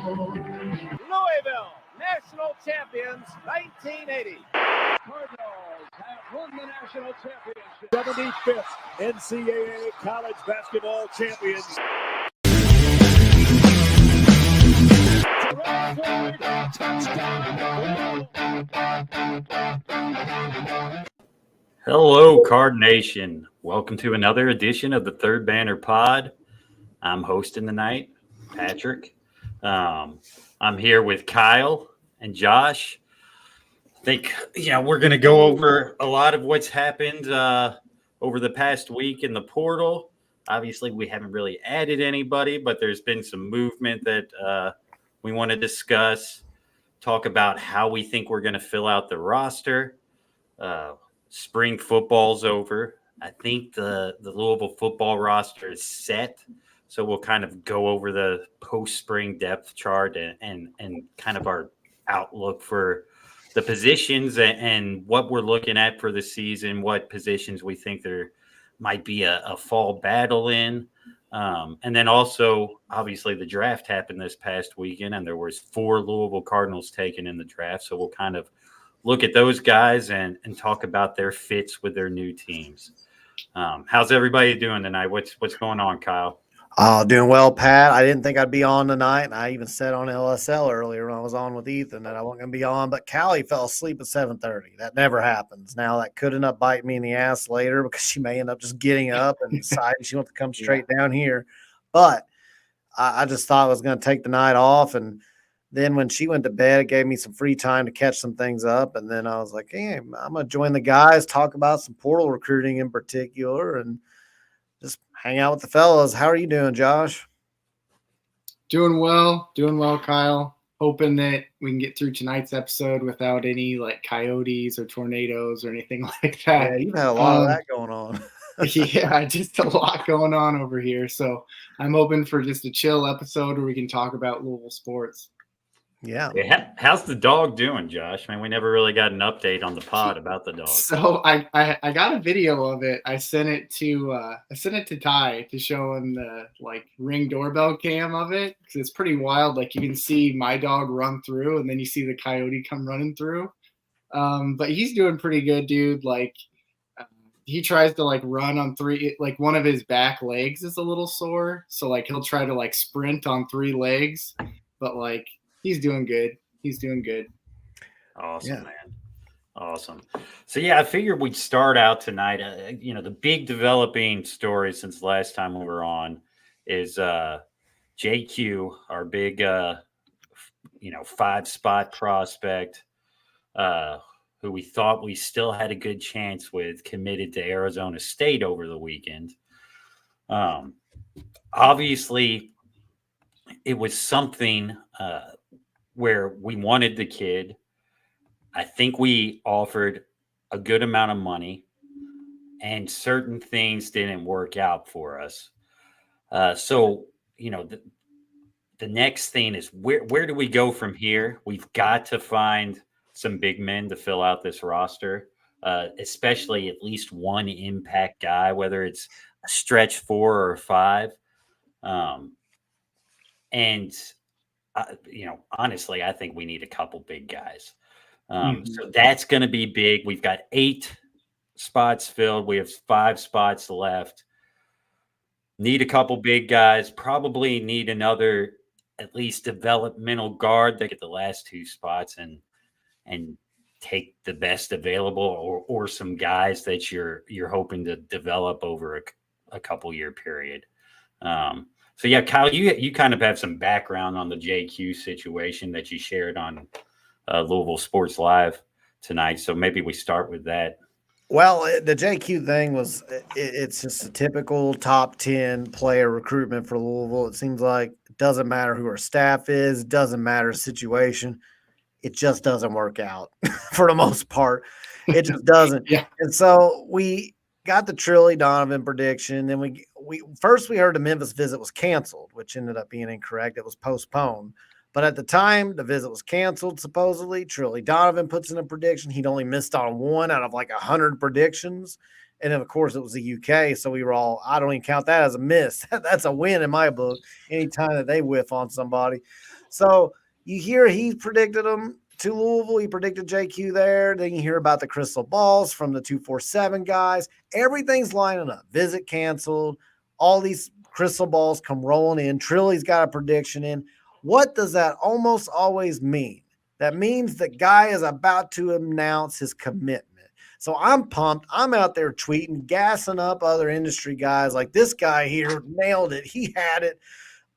Louisville, national champions, 1980. Cardinals have won the national championship. 75th NCAA college basketball champions. Hello, Card Nation. Welcome to another edition of the Third Banner Pod. I'm hosting tonight, Patrick. I'm here with Kyle and Josh. I think, we're going to go over a lot of what's happened over the past week in the portal. Obviously, we haven't really added anybody, but there's been some movement that we want to discuss, talk about how we think we're going to fill out the roster. Spring football's over. I think the Louisville football roster is set. So we'll kind of go over the post-spring depth chart and kind of our outlook for the positions and what we're looking at for the season, what positions we think there might be a fall battle in. And then also, obviously, the draft happened this past weekend, and there was 4 Louisville Cardinals taken in the draft. So we'll kind of look at those guys and talk about their fits with their new teams. How's everybody doing tonight? What's going on, Kyle? Doing well, Pat. I didn't think I'd be on tonight. And I even said on LSL earlier when I was on with Ethan that I wasn't going to be on. But Callie fell asleep at 7:30. That never happens. Now, that could end up biting me in the ass later because she may end up just getting up and deciding she wants to come straight down here. But I just thought I was going to take the night off. And then when she went to bed, it gave me some free time to catch some things up. And then I was like, hey, I'm going to join the guys, talk about some portal recruiting in particular, and just hang out with the fellas. How are you doing, Josh? Doing well, Kyle. Hoping that we can get through tonight's episode without any coyotes or tornadoes or anything like that. Yeah, you've had a lot of that going on. Yeah, just a lot going on over here. So I'm hoping for just a chill episode where we can talk about Louisville sports. Yeah. How's the dog doing, Josh? I mean, we never really got an update on the pod about the dog. So I got a video of it. I sent it to Ty to show him the Ring doorbell cam of it because it's pretty wild. You can see my dog run through, and then you see the coyote come running through. But he's doing pretty good, dude. He tries to run on 3. One of his back legs is a little sore, so he'll try to sprint on 3 legs, but he's doing good. He's doing good. Awesome, man. Awesome. So, I figured we'd start out tonight. The big developing story since last time we were on is JQ, our big, 5-spot prospect, who we thought we still had a good chance with, committed to Arizona State over the weekend. Obviously, it was something where we wanted the kid. I think we offered a good amount of money, and certain things didn't work out for us. So, the next thing is where do we go from here? We've got to find some big men to fill out this roster, especially at least one impact guy, whether it's a stretch 4 or 5. Honestly, I think we need a couple big guys. So that's going to be big. We've got 8 spots filled. We have 5 spots left. Need a couple big guys. Probably need another, at least developmental guard that get the last 2 spots and take the best available, or some guys that you're hoping to develop over a couple year period. So, Kyle, you kind of have some background on the JQ situation that you shared on Louisville Sports Live tonight. So maybe we start with that. Well, the JQ thing was it's just a typical top 10 player recruitment for Louisville. It seems like it doesn't matter who our staff is, doesn't matter the situation. It just doesn't work out for the most part. It just doesn't. Yeah. And so we got the Trilly Donovan prediction. Then we first heard the Memphis visit was canceled, which ended up being incorrect. It was postponed. But at the time, the visit was canceled, supposedly. Trilly Donovan puts in a prediction. He'd only missed on 1 out of 100 predictions. And then, of course, it was the UK. So we were all, I don't even count that as a miss. That's a win in my book anytime that they whiff on somebody. So you hear he predicted them to Louisville. He predicted JQ there. Then you hear about the crystal balls from the 247 guys. Everything's lining up. Visit canceled. All these crystal balls come rolling in. Trilly's got a prediction in. What does that almost always mean? That means the guy is about to announce his commitment. So I'm pumped. I'm out there tweeting, gassing up other industry guys. Like, this guy here nailed it. He had it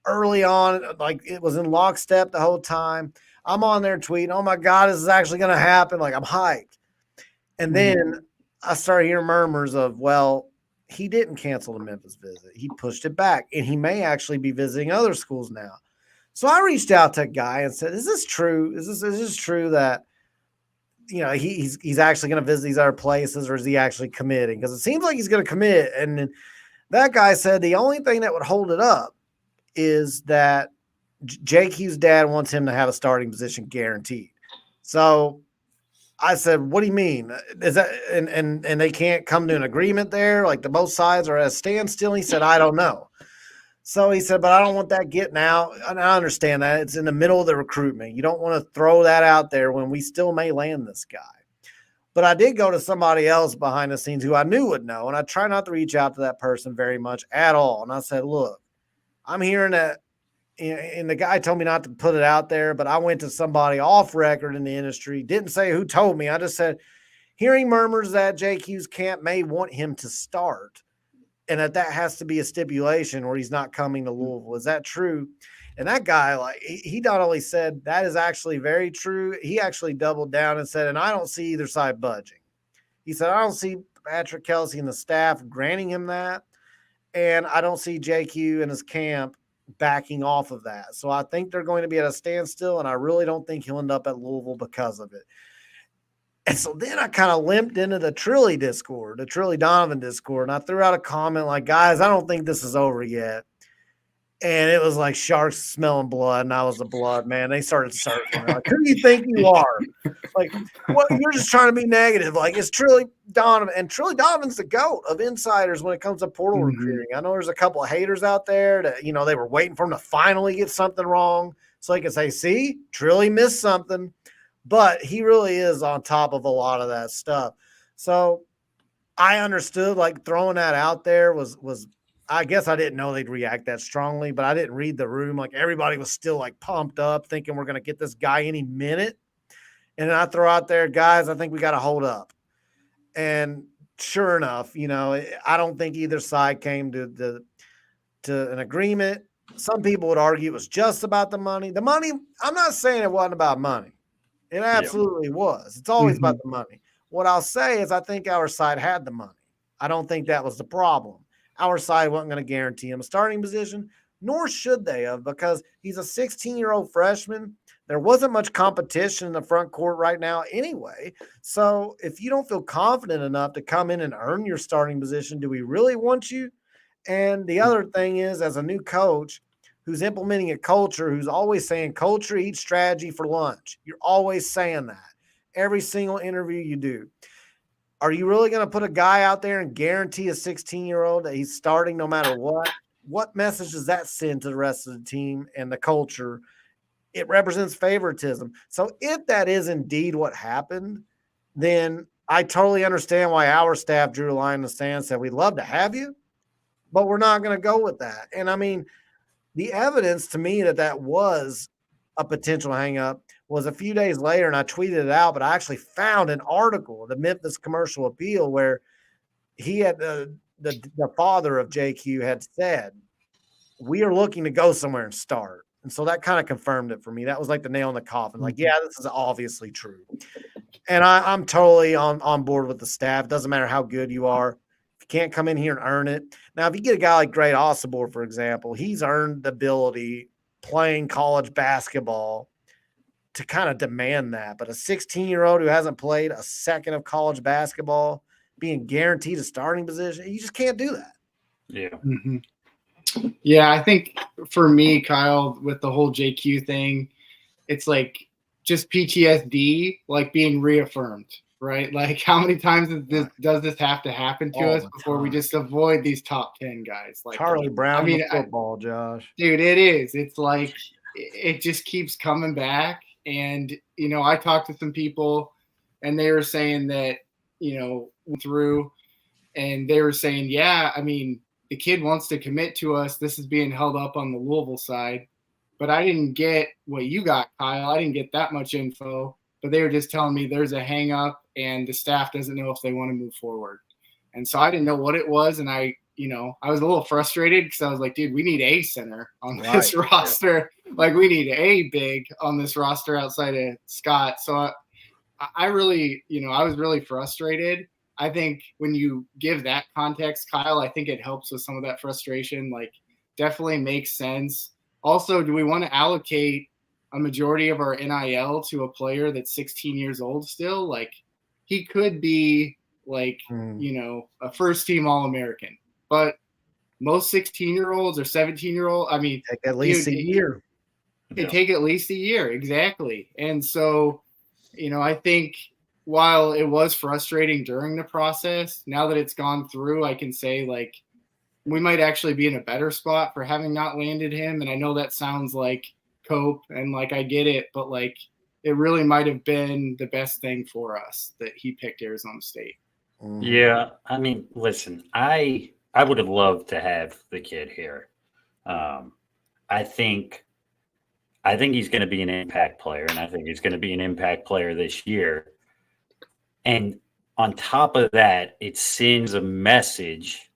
early on. Like, it was in lockstep the whole time. I'm on there tweeting, oh my God, this is actually going to happen. Like, I'm hyped. And then I started hearing murmurs of, well, he didn't cancel the Memphis visit. He pushed it back, and he may actually be visiting other schools now. So I reached out to a guy and said, is this true? Is this true that, he's actually going to visit these other places, or is he actually committing? Because it seems like he's going to commit. And that guy said the only thing that would hold it up is that JQ's dad wants him to have a starting position guaranteed. So I said, what do you mean? Is that and they can't come to an agreement there? Like, both sides are at a standstill? He said, I don't know. So he said, but I don't want that getting out. And I understand that. It's in the middle of the recruitment. You don't want to throw that out there when we still may land this guy. But I did go to somebody else behind the scenes who I knew would know, and I try not to reach out to that person very much at all. And I said, look, I'm hearing that, and the guy told me not to put it out there, but I went to somebody off record in the industry, didn't say who told me. I just said, hearing murmurs that JQ's camp may want him to start, and that has to be a stipulation or he's not coming to Louisville. Is that true? And that guy, like, he not only said that is actually very true, he actually doubled down and said, and I don't see either side budging. He said, I don't see Patrick Kelsey and the staff granting him that, and I don't see JQ and his camp backing off of that. So I think they're going to be at a standstill, and I really don't think he'll end up at Louisville because of it. And so then I kind of limped into the Trilly Discord, the Trilly Donovan Discord, and I threw out a comment like, guys, I don't think this is over yet. And it was like sharks smelling blood, and I was the blood, man. They started surfing. Like, who do you think you are? Like, well, you're just trying to be negative. Like, it's Trilly Donovan. And Trilly Donovan's the GOAT of insiders when it comes to portal recruiting. I know there's a couple of haters out there that, they were waiting for him to finally get something wrong so they can say, see, Trilly missed something. But he really is on top of a lot of that stuff. So I understood, like, throwing that out there was I guess I didn't know they'd react that strongly, but I didn't read the room. Like, everybody was still, like, pumped up, thinking we're going to get this guy any minute. And then I throw out there, guys, I think we got to hold up. And sure enough, I don't think either side came to an agreement. Some people would argue it was just about the money. The money, I'm not saying it wasn't about money. It absolutely was. It's always about the money. What I'll say is I think our side had the money. I don't think that was the problem. Our side wasn't going to guarantee him a starting position, nor should they have, because he's a 16-year-old freshman. There wasn't much competition in the front court right now anyway. So if you don't feel confident enough to come in and earn your starting position, do we really want you? And the other thing is, as a new coach who's implementing a culture, who's always saying culture eats strategy for lunch. You're always saying that. Every single interview you do. Are you really going to put a guy out there and guarantee a 16-year-old that he's starting no matter what? What message does that send to the rest of the team and the culture? It represents favoritism. So if that is indeed what happened, then I totally understand why our staff drew a line in the sand and said, we'd love to have you, but we're not going to go with that. And I mean, the evidence to me that was a potential hang-up was a few days later, and I tweeted it out, but I actually found an article, the Memphis Commercial Appeal, where he had the father of JQ had said, we are looking to go somewhere and start. And so that kind of confirmed it for me. That was like the nail in the coffin. Like, yeah, this is obviously true. And I'm totally on board with the staff. Doesn't matter how good you are. If you can't come in here and earn it. Now, if you get a guy like Great Ossibor, for example, he's earned the ability playing college basketball to kind of demand that. But a 16-year-old who hasn't played a second of college basketball being guaranteed a starting position, you just can't do that. Yeah. Yeah, I think for me, Kyle, with the whole JQ thing, it's like just PTSD, like being reaffirmed, right? Like, how many times does this have to happen to us before we just avoid these top 10 guys? Like Charlie Brown, football, Josh. Dude, it is. It's like it just keeps coming back. And, I talked to some people and they were saying that, through, and they were saying, yeah, I mean, the kid wants to commit to us. This is being held up on the Louisville side. But I didn't get what you got, Kyle. I didn't get that much info. But they were just telling me there's a hang up and the staff doesn't know if they want to move forward. And so I didn't know what it was. And I was a little frustrated because I was like, dude, we need a center on this roster. Like, we need a big on this roster outside of Scott. So I really, I was really frustrated. I think when you give that context, Kyle, I think it helps with some of that frustration. Like, definitely makes sense. Also, do we want to allocate a majority of our NIL to a player that's 16 years old still? Like, he could be like, a first team All-American, but most 16-year-olds or 17-year-old, I mean, take at least a year. It take at least a year. Exactly. And so, I think while it was frustrating during the process, now that it's gone through, I can say, like, we might actually be in a better spot for having not landed him. And I know that sounds like cope and like I get it, but like it really might have been the best thing for us that he picked Arizona State. Yeah, I mean, listen, I would have loved to have the kid here. I think he's going to be an impact player, and I think he's going to be an impact player this year. And on top of that, it sends a message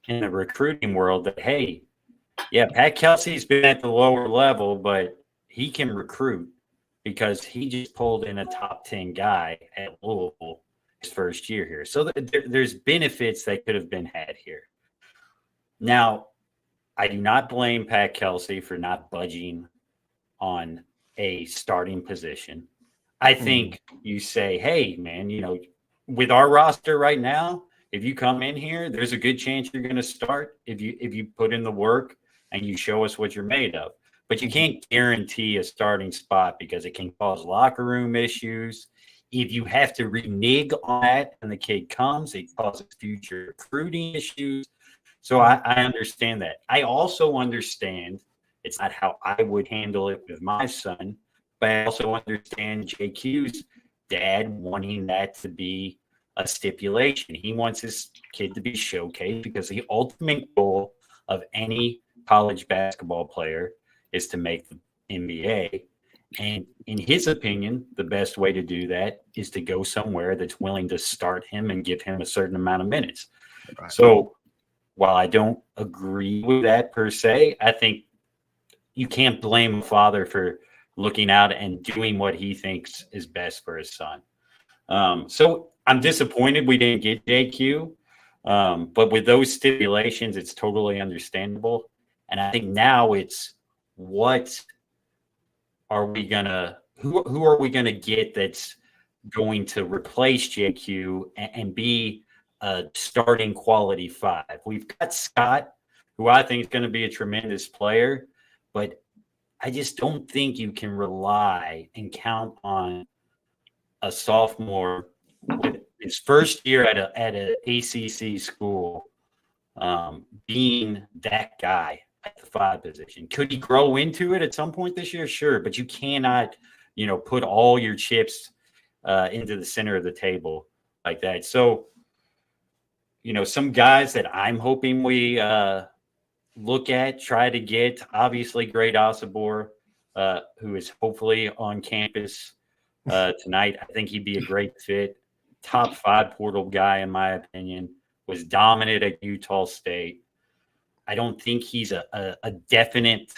in the recruiting world that, hey, yeah, Pat Kelsey's been at the lower level, but he can recruit because he just pulled in a top 10 guy at Louisville his first year here. So there's benefits that could have been had here. Now, I do not blame Pat Kelsey for not budging on a starting position. I think you say, hey, man, with our roster right now, if you come in here, there's a good chance you're going to start if you put in the work and you show us what you're made of. But you can't guarantee a starting spot because it can cause locker room issues. If you have to renege on that and the kid comes, it causes future recruiting issues. So I understand that. I also understand it's not how I would handle it with my son, but I also understand JQ's dad wanting that to be a stipulation. He wants his kid to be showcased because the ultimate goal of any college basketball player is to make the NBA. And in his opinion, the best way to do that is to go somewhere that's willing to start him and give him a certain amount of minutes. Right. So while I don't agree with that per se, I think you can't blame a father for looking out and doing what he thinks is best for his son. So I'm disappointed we didn't get JQ, but with those stipulations, it's totally understandable. And I think now it's what are we gonna who are we gonna get that's going to replace JQ and be a starting quality five? We've got Scott, who I think is going to be a tremendous player, but I just don't think you can rely and count on a sophomore with his first year at a ACC school being that guy at the five position. Could he grow into it at some point this year? Sure, but you cannot, put all your chips into the center of the table like that. So, some guys that I'm hoping we try to get, obviously Great Osabor, who is hopefully on campus tonight. I think he'd be a great fit. Top 5 portal guy, in my opinion, was dominant at Utah State. I don't think he's a definite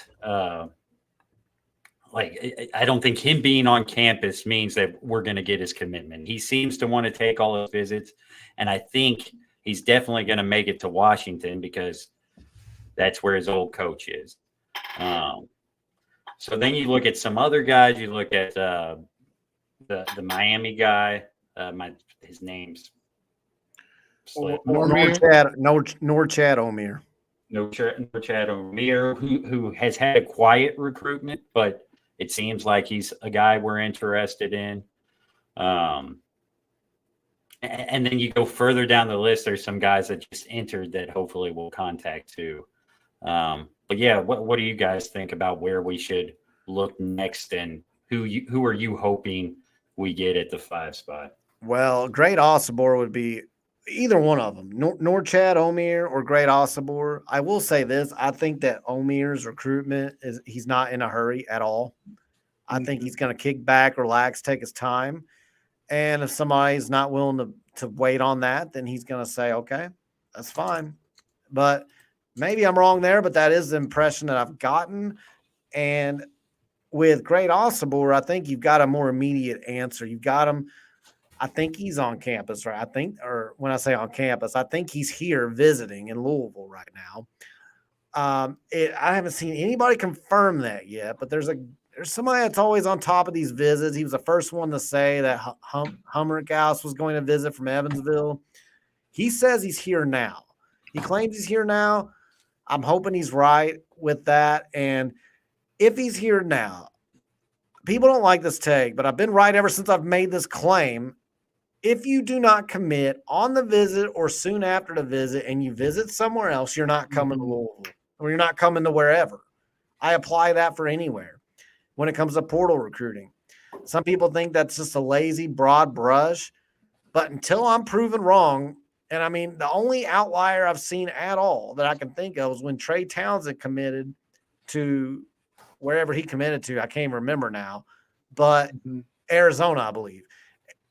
I don't think him being on campus means that we're going to get his commitment. He seems to want to take all his visits, and I think he's definitely going to make it to Washington because that's where his old coach is. So then you look at some other guys. You look at the Miami guy. His name's Norchad Omier. Norchad Omier, who has had a quiet recruitment, but it seems like he's a guy we're interested in. And then you go further down the list, there's some guys that just entered that hopefully we'll contact too. But yeah, what do you guys think about where we should look next, and who are you hoping we get at the 5 spot? Well, Great Osibor would be either one of them, Norchad Omier or Great Osibor. I will say this. I think that Omier's recruitment he's not in a hurry at all. I think he's going to kick back, relax, take his time. And if somebody's not willing to wait on that, then he's going to say, okay, that's fine. But maybe I'm wrong there, but that is the impression that I've gotten. And with Great Osibor, I think you've got a more immediate answer. You've got him. I think he's on campus, right? Or when I say on campus, I think he's here visiting in Louisville right now. I haven't seen anybody confirm that yet, but there's somebody that's always on top of these visits. He was the first one to say that Hummerkaus was going to visit from Evansville. He says he's here now. He claims he's here now. I'm hoping he's right with that. And if he's here now, people don't like this take, but I've been right ever since I've made this claim. If you do not commit on the visit or soon after the visit and you visit somewhere else, you're not coming to Louisville or you're not coming to wherever. I apply that for anywhere when it comes to portal recruiting. Some people think that's just a lazy, broad brush, but until I'm proven wrong, and I mean, the only outlier I've seen at all that I can think of was when Trey Townsend committed to wherever he committed to. I can't remember now, but Arizona, I believe.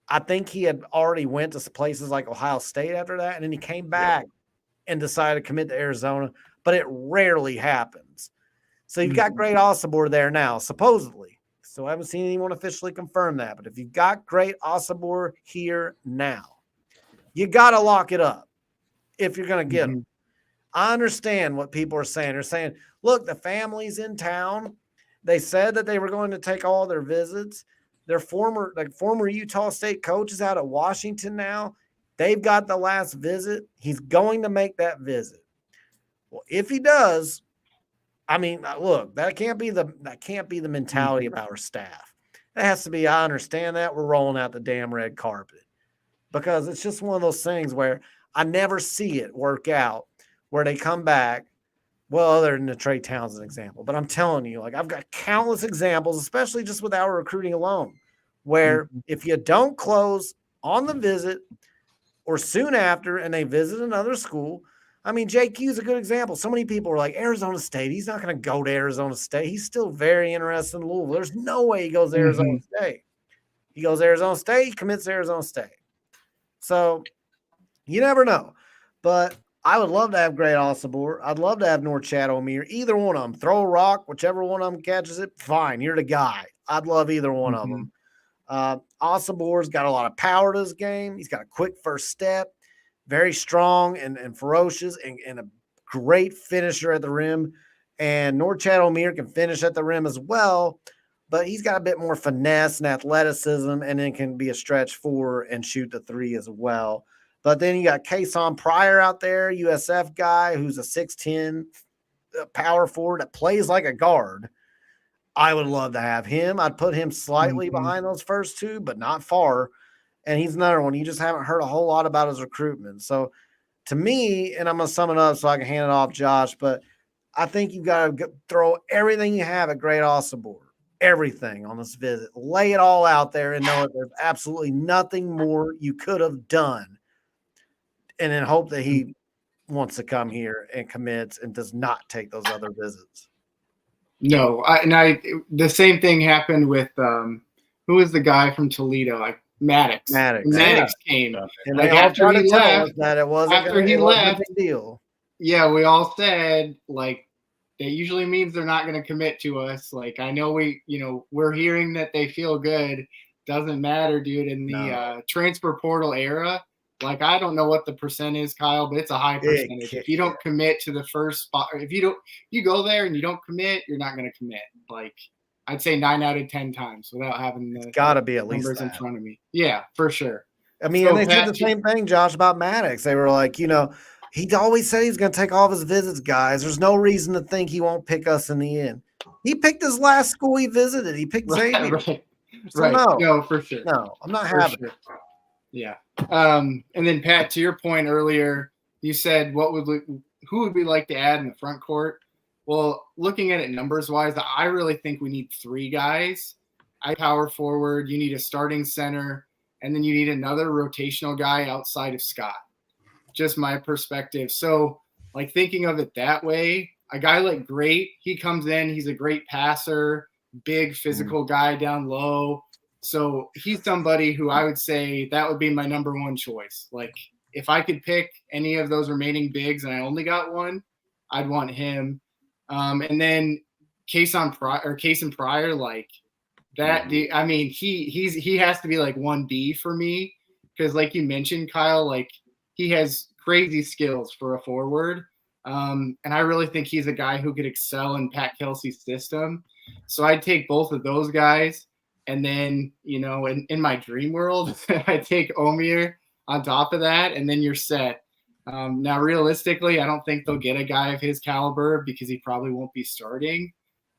I think he had already went to places like Ohio State after that, and then he came back and decided to commit to Arizona, but it rarely happens. So you've got Great Osibor there now, supposedly. So I haven't seen anyone officially confirm that, but if you've got Great Osibor here now, you got to lock it up if you're going to get him. I understand what people are saying. They're saying, look, the family's in town. They said that they were going to take all their visits. Their former Utah State coach is out at Washington now. They've got the last visit. He's going to make that visit. Well, if he does, I mean, look, that can't be the mentality of our staff. That has to be, I understand that, we're rolling out the damn red carpet. Because it's just one of those things where I never see it work out where they come back. Well, other than the Trey Townsend example, but I'm telling you, like, I've got countless examples, especially just with our recruiting alone, where if you don't close on the visit or soon after and they visit another school, I mean, JQ is a good example. So many people are like, Arizona State, he's not going to go to Arizona State. He's still very interested in Louisville. There's no way he goes to Arizona State. He goes to Arizona State, he commits to Arizona State. So you never know. But I would love to have Great Osibor. I'd love to have Norchad Omier. Either one of them. Throw a rock, whichever one of them catches it, fine. You're the guy. I'd love either one of them. Osibor's got a lot of power to his game. He's got a quick first step, very strong and ferocious, and a great finisher at the rim. And Norchad Omier can finish at the rim as well, but he's got a bit more finesse and athleticism, and then can be a stretch four and shoot the three as well. But then you got Kason Pryor out there, USF guy, who's a 6'10" power forward that plays like a guard. I would love to have him. I'd put him slightly behind those first two, but not far. And he's another one. You just haven't heard a whole lot about his recruitment. So to me, and I'm going to sum it up so I can hand it off Josh, but I think you've got to throw everything you have at Great Osibor, everything on this visit. Lay it all out there and know that there's absolutely nothing more you could have done. And then hope that he wants to come here and commits and does not take those other visits. No, the same thing happened with who was the guy from Toledo, like Maddox. Maddox came, and like after he left, that it wasn't after he left, a big deal. Yeah, we all said like that usually means they're not going to commit to us. Like I know we're hearing that they feel good. Doesn't matter, dude. In the transfer portal era. Like, I don't know what the percent is, Kyle, but it's a high percentage. If you don't commit to the first spot, or if you go there and you don't commit, you're not going to commit. Like, I'd say 9 out of 10 times without having the gotta be at least numbers in front of me. Yeah, for sure. I mean, and they said the same thing, Josh, about Maddox. They were like, he always said he's going to take all of his visits, guys. There's no reason to think he won't pick us in the end. He picked his last school he visited. He picked Xavier. Right. No, for sure. No, I'm not having it. Yeah. And then Pat, to your point earlier, you said who would we like to add in the front court? Well, looking at it numbers-wise, I really think we need 3 guys. Power forward, you need a starting center, and then you need another rotational guy outside of Scott. Just my perspective. So, like, thinking of it that way, a guy like Great, he comes in, he's a great passer, big physical guy down low. So he's somebody who I would say that would be my number 1 choice. Like, if I could pick any of those remaining bigs and I only got one, I'd want him. And then Case and Pryor, like that. I mean, he has to be like 1B for me because, like you mentioned, Kyle, like he has crazy skills for a forward. And I really think he's a guy who could excel in Pat Kelsey's system. So I'd take both of those guys. And then, you know, in my dream world, I take Omier on top of that, and then you're set. Now, realistically, I don't think they'll get a guy of his caliber because he probably won't be starting.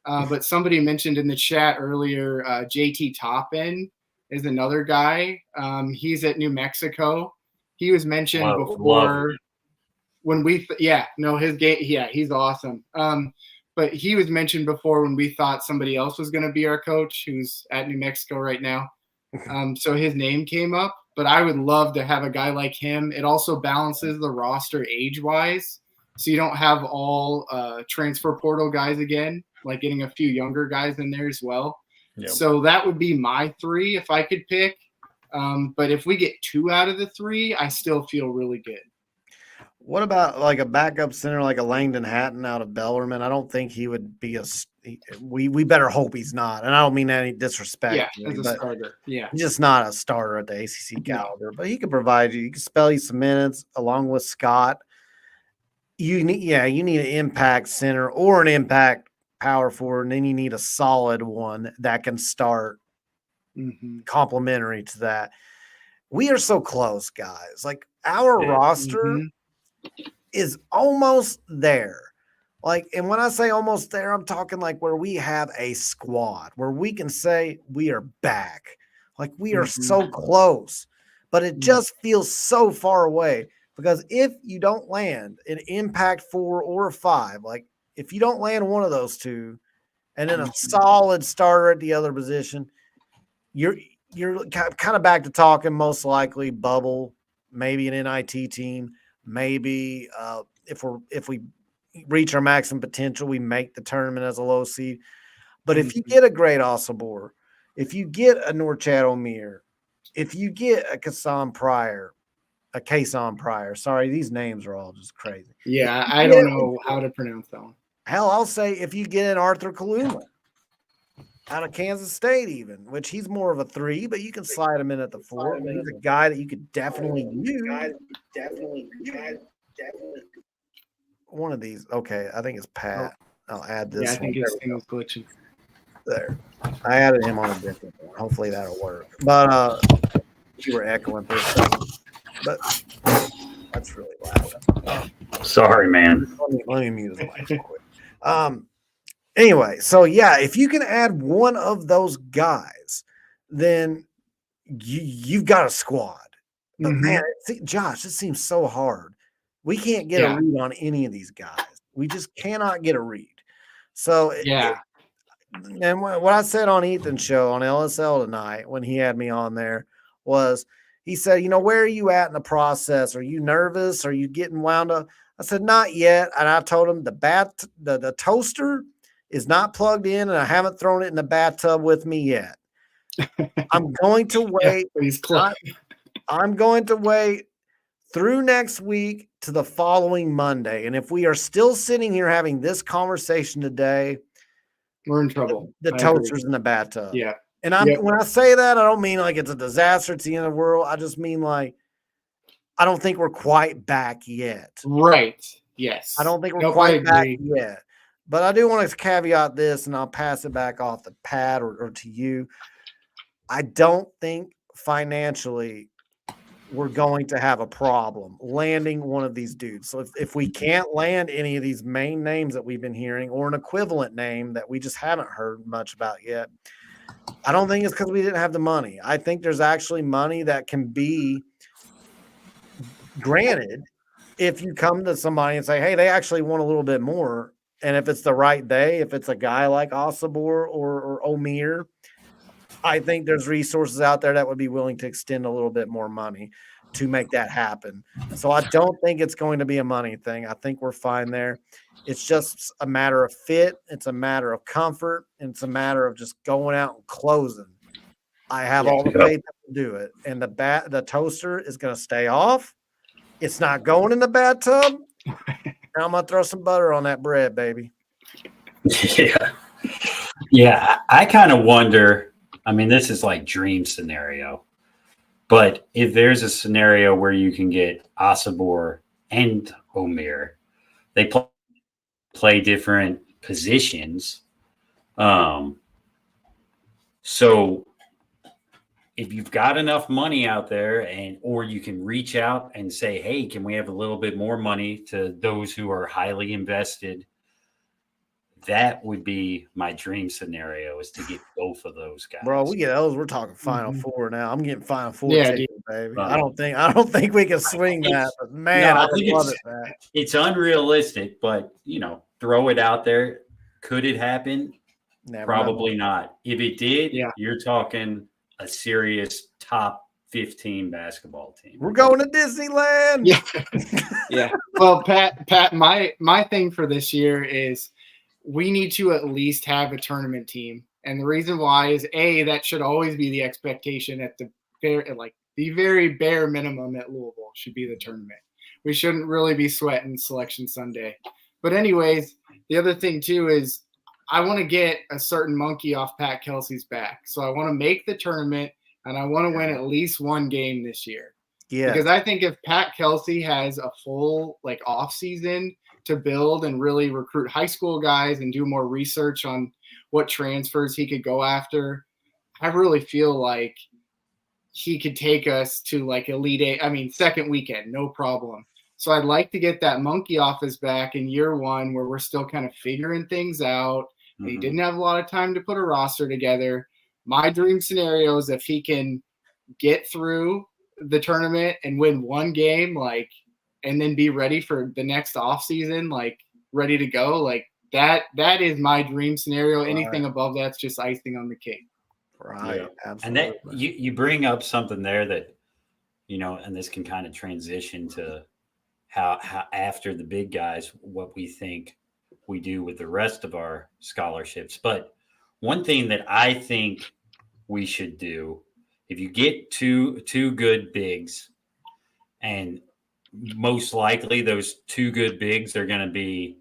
But somebody mentioned in the chat earlier, JT Toppin is another guy. He's at New Mexico. He was mentioned before when we his game. Yeah, he's awesome. But he was mentioned before when we thought somebody else was going to be our coach, who's at New Mexico right now. So his name came up. But I would love to have a guy like him. It also balances the roster age-wise, so you don't have all transfer portal guys again, like getting a few younger guys in there as well. Yep. So that would be my 3 if I could pick. But if we get 2 out of the 3, I still feel really good. What about like a backup center like a Langdon Hatton out of Bellarmine? I don't think he would be we better hope he's not. And I don't mean any disrespect. Yeah, as a starter. Yeah. He's just not a starter at the ACC caliber. But he could provide you. He could spell you some minutes along with Scott. You need an impact center or an impact power forward, and then you need a solid one that can start complementary to that. We are so close, guys. Like our roster is almost there. Like, and when I say almost there, I'm talking like where we have a squad where we can say we are back. Like we are so close, but it just feels so far away because if you don't land an impact 4 or a 5, like if you don't land one of those 2 and then a solid starter at the other position, you're kind of back to talking most likely bubble, maybe an NIT team, maybe if we reach our maximum potential, we make the tournament as a low seed. But if you get a great Osabor, if you get a Norchad Omier, if you get a Kason Pryor, sorry, these names are all just crazy. Yeah, I don't know how to pronounce them. Hell, I'll say if you get an Arthur Kaluma out of Kansas State even, which he's more of a 3, but you can slide him in at the 4. He's a guy that you could definitely use. One of these. Okay, I think it's Pat. I'll add this. Yeah, I think his thing was glitching. There. I added him on a different one. Hopefully that'll work. But you were echoing for a second. But that's really loud. Sorry, man. Let me mute his mic real quick. Anyway, so yeah, if you can add one of those guys, then you've got a squad. But man, Josh, it seems so hard. We can't get a read on any of these guys. We just cannot get a read. So and what I said on Ethan's show on LSL tonight when he had me on there was he said, you know, where are you at in the process? Are you nervous? Are you getting wound up? I said, not yet. And I told him the toaster is not plugged in and I haven't thrown it in the bathtub with me yet. I'm going to wait. I'm going to wait through next week to the following Monday. And if we are still sitting here having this conversation today, we're in trouble. The toaster's in the bathtub. Yeah. And when I say that, I don't mean like it's a disaster. It's the end of the world. I just mean like, I don't think we're quite back yet. Right. Yes. I don't think we're quite back yet. But I do want to caveat this, and I'll pass it back off to Pat or to you. I don't think financially we're going to have a problem landing one of these dudes. So if we can't land any of these main names that we've been hearing or an equivalent name that we just haven't heard much about yet, I don't think it's because we didn't have the money. I think there's actually money that can be granted if you come to somebody and say, hey, they actually want a little bit more And if it's the right day, if it's a guy like Osabor or Omir, I think there's resources out there that would be willing to extend a little bit more money to make that happen. So I don't think it's going to be a money thing. I think we're fine there. It's just a matter of fit. It's a matter of comfort. And it's a matter of just going out and closing. I have all the faith to do it. And the toaster is going to stay off. It's not going in the bathtub. Now I'm going to throw some butter on that bread, baby. Yeah. Yeah. I kind of wonder. I mean, this is like dream scenario, but if there's a scenario where you can get Osabor and Omir, they play different positions. So if you've got enough money out there or you can reach out and say, hey, can we have a little bit more money to those who are highly invested? That would be my dream scenario, is to get both of those guys. Bro, we get those. We're talking Final Four now. I'm getting Final Four tickets, baby. Right. I don't think we can swing that. But man, I would love it. It's unrealistic, but throw it out there. Could it happen? Probably not. If it did, you're talking a serious top 15 basketball team. We're going to Disneyland. Yeah. Well, Pat, my thing for this year is we need to at least have a tournament team. And the reason why is that should always be the expectation at the very bare minimum at Louisville should be the tournament. We shouldn't really be sweating Selection Sunday. But anyways, the other thing too is I want to get a certain monkey off Pat Kelsey's back. So I want to make the tournament and I want to win at least one game this year. Yeah. Because I think if Pat Kelsey has a full off season to build and really recruit high school guys and do more research on what transfers he could go after, I really feel like he could take us to Elite Eight. Second weekend, no problem. So I'd like to get that monkey off his back in year one where we're still kind of figuring things out. Mm-hmm. He didn't have a lot of time to put a roster together. My dream scenario is if he can get through the tournament and win one game, and then be ready for the next off season, ready to go. That is my dream scenario. Anything above that's just icing on the cake. Right. Yeah. Absolutely. And that you bring up something there that, and this can kind of transition to how after the big guys, what we think we do with the rest of our scholarships. But one thing that I think we should do, if you get two good bigs, and most likely those two good bigs are going to be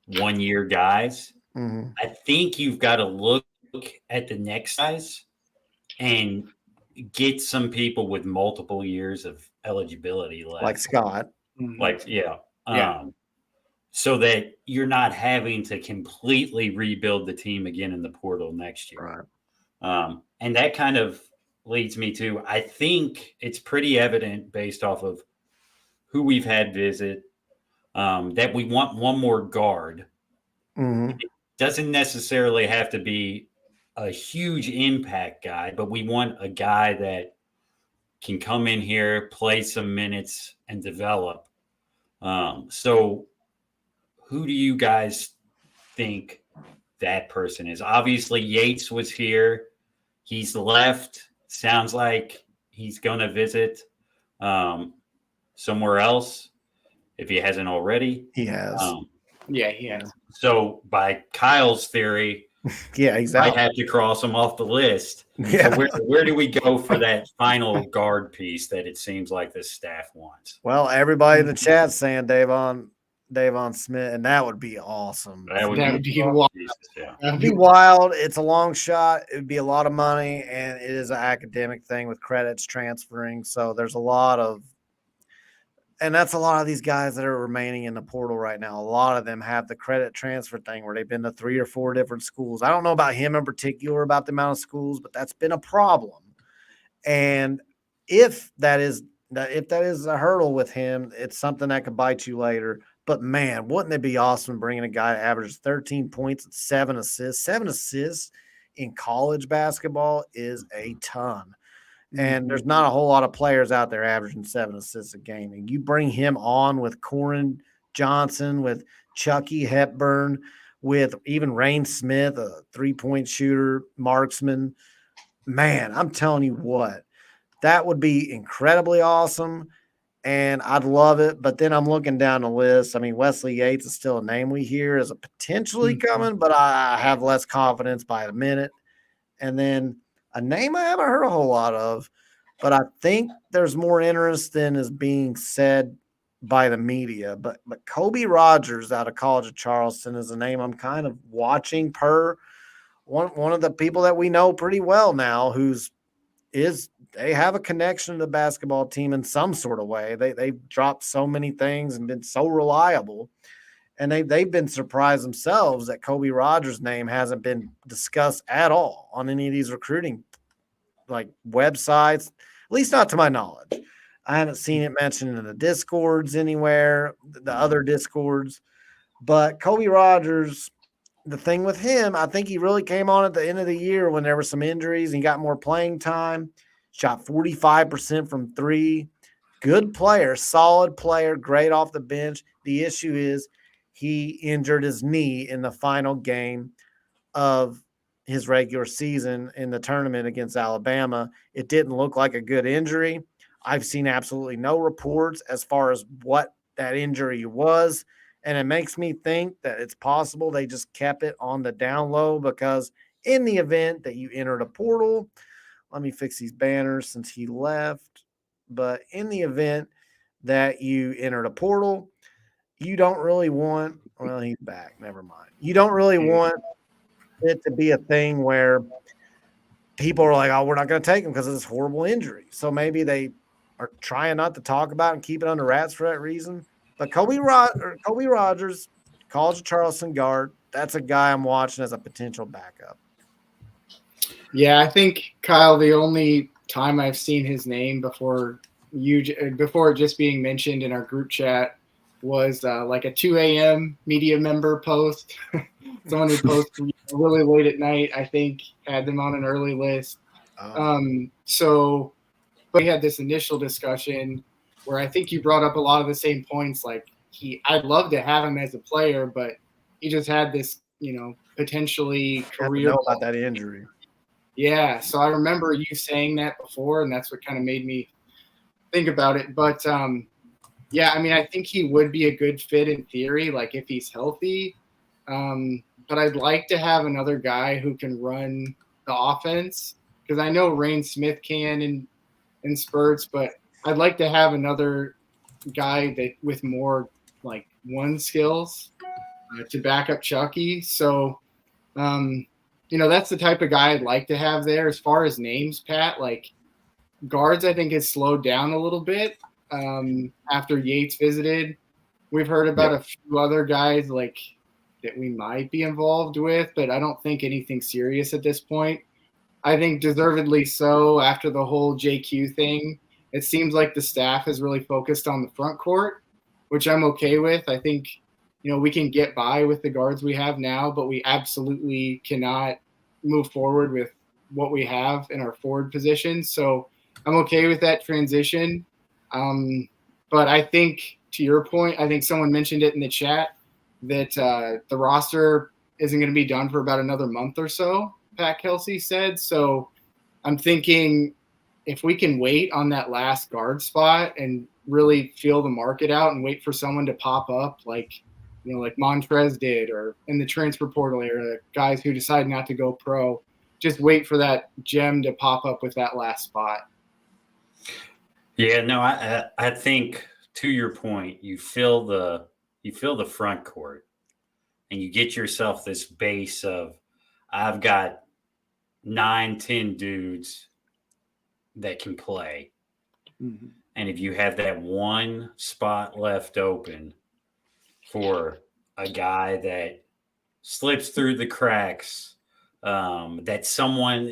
1 year guys. Mm-hmm. I think you've got to look at the next guys and get some people with multiple years of eligibility left. Like Scott. So that you're not having to completely rebuild the team again in the portal next year. Right. And that kind of leads me to, I think it's pretty evident based off of who we've had visit, that we want one more guard. Mm-hmm. It doesn't necessarily have to be a huge impact guy, but we want a guy that can come in here, play some minutes, and develop. So who do you guys think that person is? Obviously, Yates was here. He's left. Sounds like he's going to visit somewhere else if he hasn't already. He has. He has. So by Kyle's theory, exactly. I have to cross him off the list. Yeah. So where do we go for that final guard piece that it seems like the staff wants? Well, everybody in the chat saying Davon Smith, and that would be awesome. That would be wild. It'd be wild. It's a long shot. It'd be a lot of money, and it is an academic thing with credits transferring. So there's a lot of, and that's a lot of these guys that are remaining in the portal right now. A lot of them have the credit transfer thing where they've been to 3 or 4 different schools. I don't know about him in particular about the amount of schools, but that's been a problem. And if that is a hurdle with him, it's something that could bite you later. But man, wouldn't it be awesome bringing a guy that averages 13 points and 7 assists? 7 assists in college basketball is a ton. And there's not a whole lot of players out there averaging 7 assists a game. And you bring him on with Corin Johnson, with Chucky Hepburn, with even Rain Smith, a 3-point shooter, marksman. Man, I'm telling you what, that would be incredibly awesome, and I'd love it. But then I'm looking down the list. I mean, Wesley Yates is still a name we hear as a potentially coming, but I have less confidence by the minute. And then a name I haven't heard a whole lot of, but I think there's more interest than is being said by the media. But Kobe Rogers out of College of Charleston is a name I'm kind of watching per one of the people that we know pretty well now, they have a connection to the basketball team in some sort of way. They've dropped so many things and been so reliable. And they've been surprised themselves that Kobe Rogers' name hasn't been discussed at all on any of these recruiting like websites, at least not to my knowledge. I haven't seen it mentioned in the Discords anywhere, the other Discords. But Kobe Rogers, the thing with him, I think he really came on at the end of the year when there were some injuries and he got more playing time. Shot 45% from three. Good player, solid player, great off the bench. The issue is he injured his knee in the final game of his regular season in the tournament against Alabama. It didn't look like a good injury. I've seen absolutely no reports as far as what that injury was. And it makes me think that it's possible they just kept it on the down low, because in the event that you entered a portal, let me fix these banners since he left. But in the event that you entered a portal, you don't really want, well, he's back. Never mind. You don't really want it to be a thing where people are like, oh, we're not going to take him because of this horrible injury. So maybe they are trying not to talk about it and keep it under wraps for that reason. But Kobe Rogers, College of Charleston guard, that's a guy I'm watching as a potential backup. Yeah, I think, Kyle, the only time I've seen his name before it just being mentioned in our group chat was like a 2 a.m. media member post. Someone who posted really late at night, I think, had them on an early list. But we had this initial discussion where I think you brought up a lot of the same points. Like I'd love to have him as a player, but he just had this, potentially career. Know about that injury. Yeah, so I remember you saying that before, and that's what kind of made me think about it. But yeah, I mean, I think he would be a good fit in theory, like if he's healthy. But I'd like to have another guy who can run the offense, because I know Rain Smith can in spurts, but I'd like to have another guy that with more like one skills to back up Chucky. So, that's the type of guy I'd like to have there. As far as names, Pat, like guards, I think has slowed down a little bit after Yates visited. We've heard about a few other guys like that we might be involved with, but I don't think anything serious at this point. I think deservedly so after the whole JQ thing. It seems like the staff is really focused on the front court, which I'm okay with. I think, we can get by with the guards we have now, but we absolutely cannot move forward with what we have in our forward position. So I'm okay with that transition. But I think, to your point, I think someone mentioned it in the chat that the roster isn't going to be done for about another month or so, Pat Kelsey said. So I'm thinking if we can wait on that last guard spot and really feel the market out and wait for someone to pop up like Montrez did, or in the transfer portal, or the guys who decide not to go pro, just wait for that gem to pop up with that last spot. Yeah, no, I think to your point, you fill the front court and you get yourself this base of, I've got 9-10 dudes that can play. Mm-hmm. And if you have that one spot left open for a guy that slips through the cracks, that someone,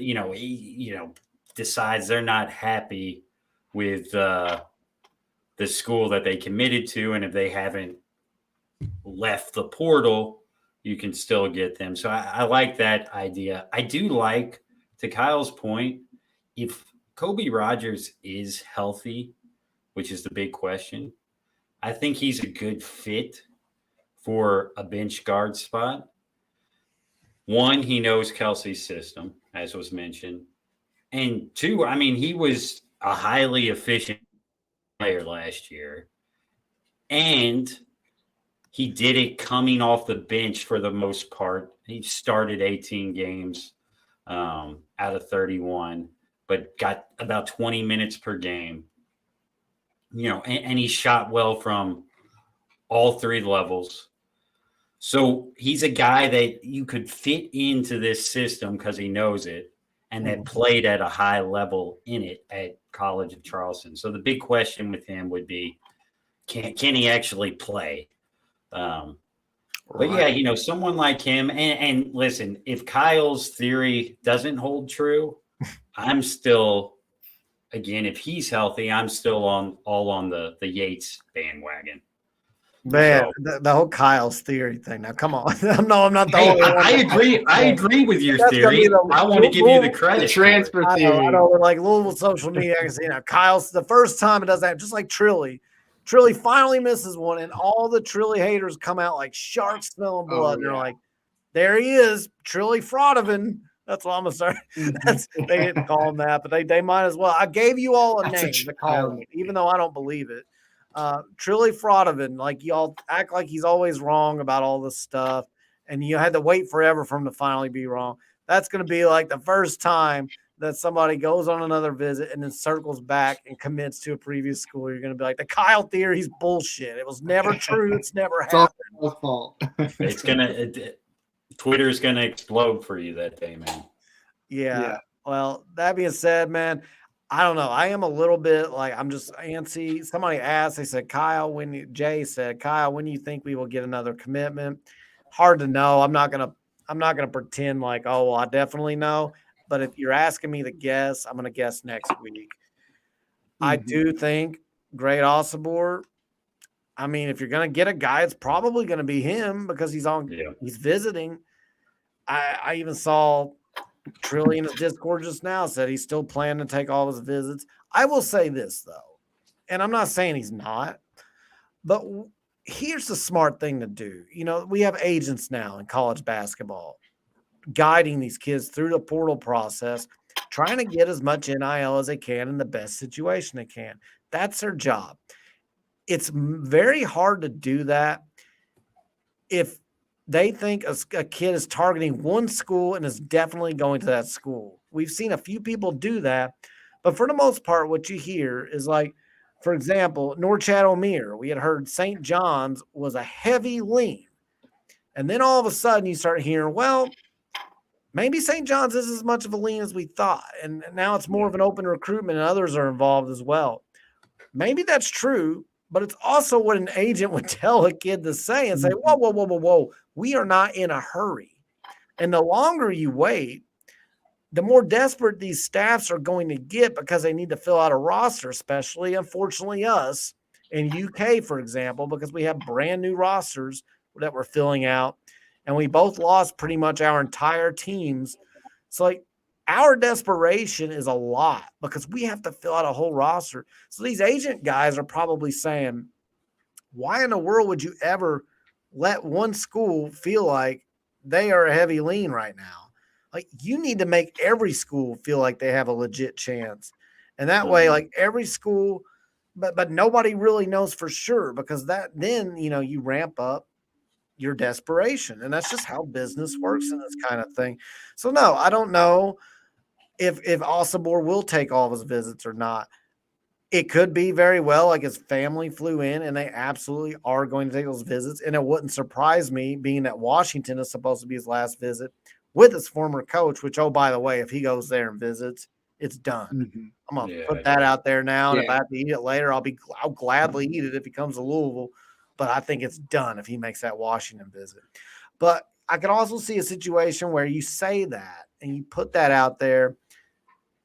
decides they're not happy with the school that they committed to, and if they haven't left the portal, you can still get them. So I like that idea. I do like, to Kyle's point, if Kobe Rogers is healthy, which is the big question, I think he's a good fit for a bench guard spot. One, he knows Kelsey's system, as was mentioned. And two, I mean, he was a highly efficient player last year. And he did it coming off the bench for the most part. He started 18 games out of 31, but got about 20 minutes per game. And he shot well from all three levels. So he's a guy that you could fit into this system because he knows it and that played at a high level in it at College of Charleston. So the big question with him would be, can he actually play? But yeah, someone like him, and listen, if Kyle's theory doesn't hold true, I'm still, again, if he's healthy, I'm still all on the Yates bandwagon. Man, the whole Kyle's theory thing. Now, come on. I'm not the only one. I agree with your theory. I want to give you the credit. The transfer theory. I know, like Louisville social media, I can see now. Kyle's the first time it does that, just like Trilly. Trilly finally misses one, and all the Trilly haters come out like sharks smelling blood. And they're like, there he is, Trilly Fraudovan. That's what I'm going to start. They didn't call him that, but they might as well. I gave you all a name to call him, even though I don't believe it. Trilly Fraudovan, like y'all act like he's always wrong about all this stuff, and you had to wait forever for him to finally be wrong. That's going to be like the first time that somebody goes on another visit and then circles back and commits to a previous school. You're going to be like, the Kyle theory, he's bullshit. It was never true. It's never happened. It's all fault. Twitter's going to explode for you that day, man. Yeah. Well, that being said, man, I don't know. I am a little bit like, I'm just antsy. Somebody asked, they said, Jay said, Kyle, when do you think we will get another commitment? Hard to know. I'm not going to pretend like, oh, well, I definitely know. But if you're asking me to guess, I'm going to guess next week. I do think Great Osibor. I mean, if you're going to get a guy, it's probably going to be him because he's visiting. I even saw Trilly in his Discord just now said he's still planning to take all his visits. I will say this, though, and I'm not saying he's not, but here's the smart thing to do. We have agents now in college basketball guiding these kids through the portal process, trying to get as much NIL as they can in the best situation they can. That's their job. It's very hard to do that if they think a kid is targeting one school and is definitely going to that school. We've seen a few people do that, but for the most part, what you hear is like, for example, Norchad O'Meara, we had heard St. John's was a heavy lean. And then all of a sudden you start hearing, well, maybe St. John's is as much of a lean as we thought. And now it's more of an open recruitment and others are involved as well. Maybe that's true, but it's also what an agent would tell a kid to say and say, whoa. We are not in a hurry. And the longer you wait, the more desperate these staffs are going to get because they need to fill out a roster, especially, unfortunately, us in UK, for example, because we have brand new rosters that we're filling out. And we both lost pretty much our entire teams. So, like, our desperation is a lot because we have to fill out a whole roster. So these agent guys are probably saying, why in the world would you ever let one school feel like they are a heavy lean right now? Like, you need to make every school feel like they have a legit chance. And that way, like, every school, but nobody really knows for sure because then you ramp up your desperation. And that's just how business works in this kind of thing. So no, I don't know if Osibor will take all of his visits or not. It could be very well like his family flew in and they absolutely are going to take those visits. And it wouldn't surprise me being that Washington is supposed to be his last visit with his former coach, which, oh, by the way, if he goes there and visits, it's done. I'm going to put that out there now. And if I have to eat it later, I'll gladly eat it if he comes to Louisville. But I think it's done if he makes that Washington visit. But I could also see a situation where you say that and you put that out there,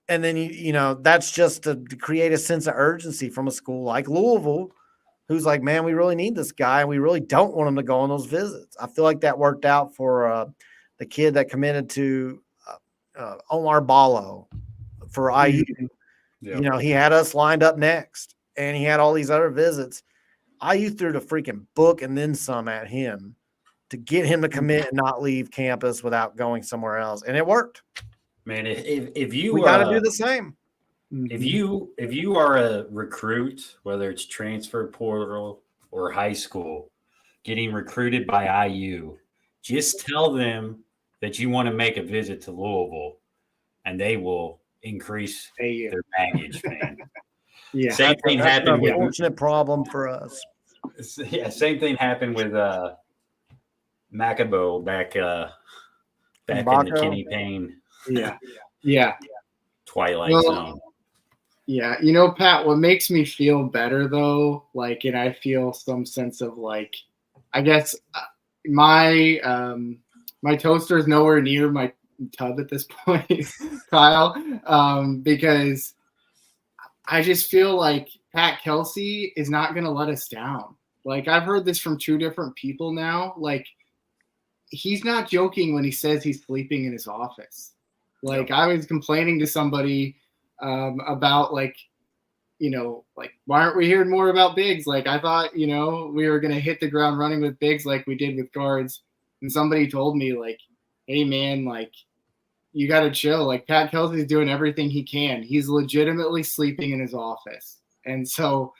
and then that's just to create a sense of urgency from a school like Louisville, who's like, man, we really need this guy, and we really don't want him to go on those visits. I feel like that worked out for the kid that committed to Omar Ballo for IU. He had us lined up next, and he had all these other visits. IU threw the freaking book and then some at him to get him to commit and not leave campus without going somewhere else, and it worked. Man, if you We got to do the same. If you are a recruit, whether it's transfer portal or high school, getting recruited by IU, just tell them that you want to make a visit to Louisville, and they will increase their baggage, man. Yeah, same thing happened with unfortunate problem for us. Yeah, same thing happened with Macabo back in the Kenny Payne. Yeah. Twilight Zone. Yeah, Pat, what makes me feel better though, like, and I feel some sense of like, I guess my toaster is nowhere near my tub at this point, Kyle, because I just feel like Pat Kelsey is not going to let us down. Like, I've heard this from 2 different people now. Like, he's not joking when he says he's sleeping in his office. Like, I was complaining to somebody about, like, like, why aren't we hearing more about bigs? Like, I thought, we were going to hit the ground running with bigs like we did with guards. And somebody told me, like, hey, man, like, you got to chill. Like, Pat Kelsey's doing everything he can. He's legitimately sleeping in his office. And so,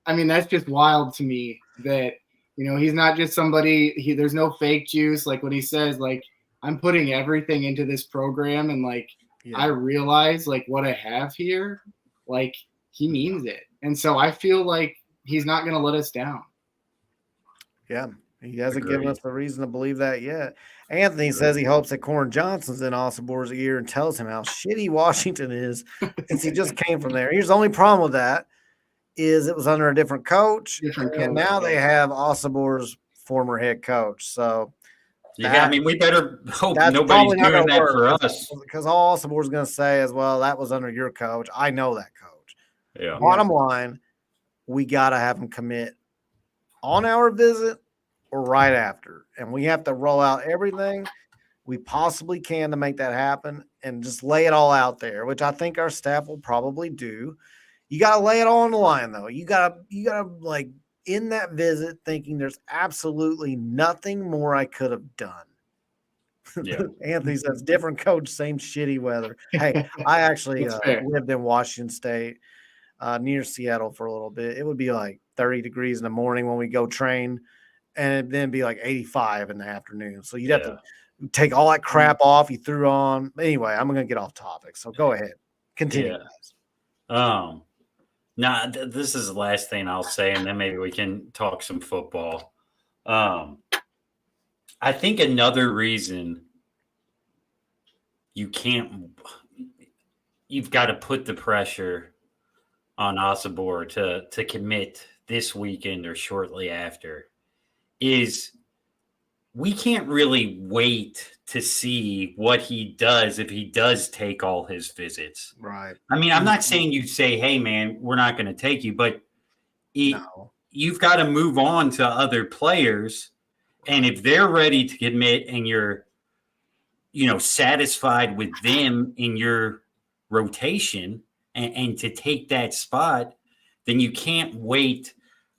I mean, that's just wild to me that, he's not just somebody, there's no fake juice. Like, when he says, like, I'm putting everything into this program and, like, I realize, like, what I have here, like, he means it. And so I feel like he's not going to let us down. Yeah. He hasn't given us a reason to believe that yet. Anthony says he hopes that Corn Johnson's in Osabor's ear and tells him how shitty Washington is since he just came from there. Here's the only problem with that is it was under a different coach. And now they have Osabor's former head coach. So I mean, we better hope nobody's doing that for us. Because all Osabor's going to say is, well, that was under your coach. I know that coach. Yeah. Bottom line, we got to have him commit on our visit or right after. And we have to roll out everything we possibly can to make that happen and just lay it all out there, which I think our staff will probably do. You got to lay it all on the line, though. You got to like in that visit thinking there's absolutely nothing more I could have done. Yeah. Anthony says different coach, same shitty weather. Hey, I actually lived in Washington State near Seattle for a little bit. It would be like 30 degrees in the morning when we go train, and it'd then be like 85 in the afternoon. So you'd have to take all that crap off you threw on. Anyway, I'm going to get off topic. So go ahead. Continue. Yeah. This is the last thing I'll say, and then maybe we can talk some football. I think another reason you've got to put the pressure on Osabor to commit this weekend or shortly after is we can't really wait to see what he does if he does take all his visits. Right. I mean, I'm not saying you say, hey, man, we're not going to take you, but you've got to move on to other players. And if they're ready to commit and you're, satisfied with them in your rotation and to take that spot, then you can't wait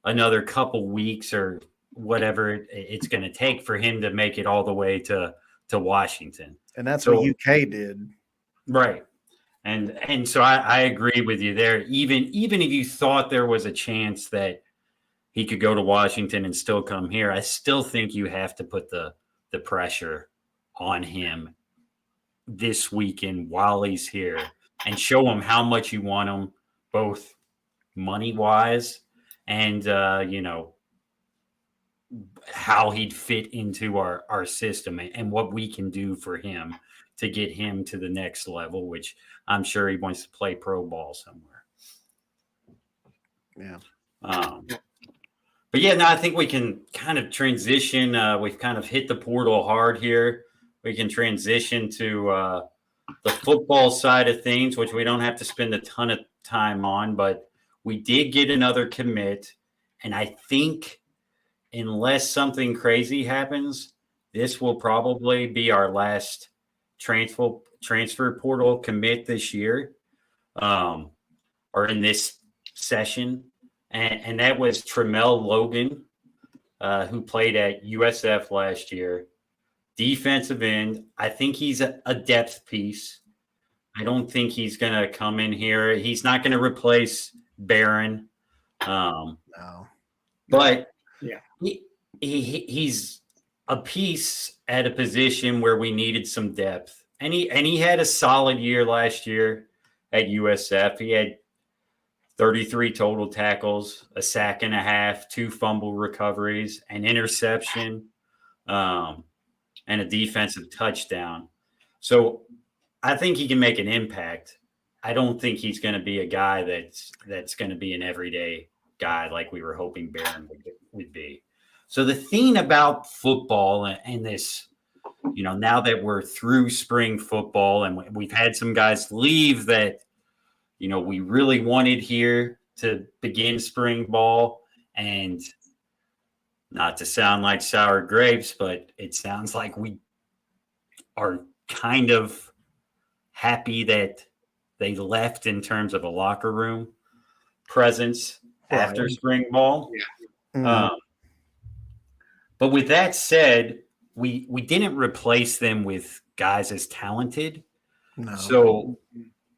another couple weeks or whatever it's going to take for him to make it all the way to Washington. And that's what UK did. Right. And so I agree with you there. Even if you thought there was a chance that he could go to Washington and still come here, I still think you have to put the pressure on him this weekend while he's here and show him how much you want him, both money-wise and, how he'd fit into our system and what we can do for him to get him to the next level, which I'm sure he wants to play pro ball somewhere. Yeah. But yeah, I think we can kind of transition. We've kind of hit the portal hard here. We can transition to the football side of things, which we don't have to spend a ton of time on, but we did get another commit. And I think unless something crazy happens, this will probably be our last transfer portal commit this year, or in this session. and that was Tramel Logan, who played at USF last year. Defensive end. I think he's a depth piece. I don't think he's going to come in here. He's not going to replace Barron. No. But Yeah. he's a piece at a position where we needed some depth. And he had a solid year last year at USF. He had 33 total tackles, a sack and a half, 2 fumble recoveries, an interception, and a defensive touchdown. So I think he can make an impact. I don't think he's going to be a guy that's going to be an everyday guy like we were hoping Barron would be. So the thing about football and this, now that we're through spring football and we've had some guys leave that, we really wanted here to begin spring ball, and not to sound like sour grapes, but it sounds like we are kind of happy that they left in terms of a locker room presence after spring ball. Yeah. Mm. But with that said, we didn't replace them with guys as talented. No. So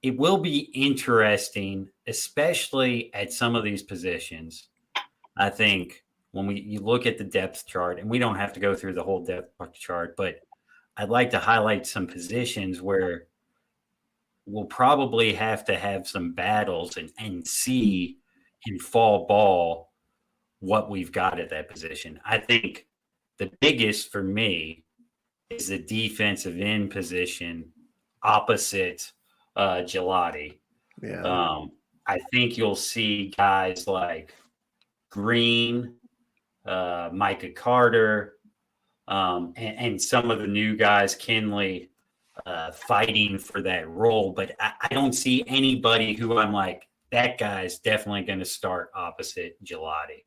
it will be interesting, especially at some of these positions. I think when you look at the depth chart, and we don't have to go through the whole depth chart, but I'd like to highlight some positions where we'll probably have to have some battles and see in fall ball what we've got at that position. I think the biggest for me is the defensive end position opposite Gelati. Yeah. I think you'll see guys like Green, Micah Carter, and some of the new guys, Kinley, fighting for that role. But I don't see anybody who I'm like, that guy's definitely going to start opposite Gelati.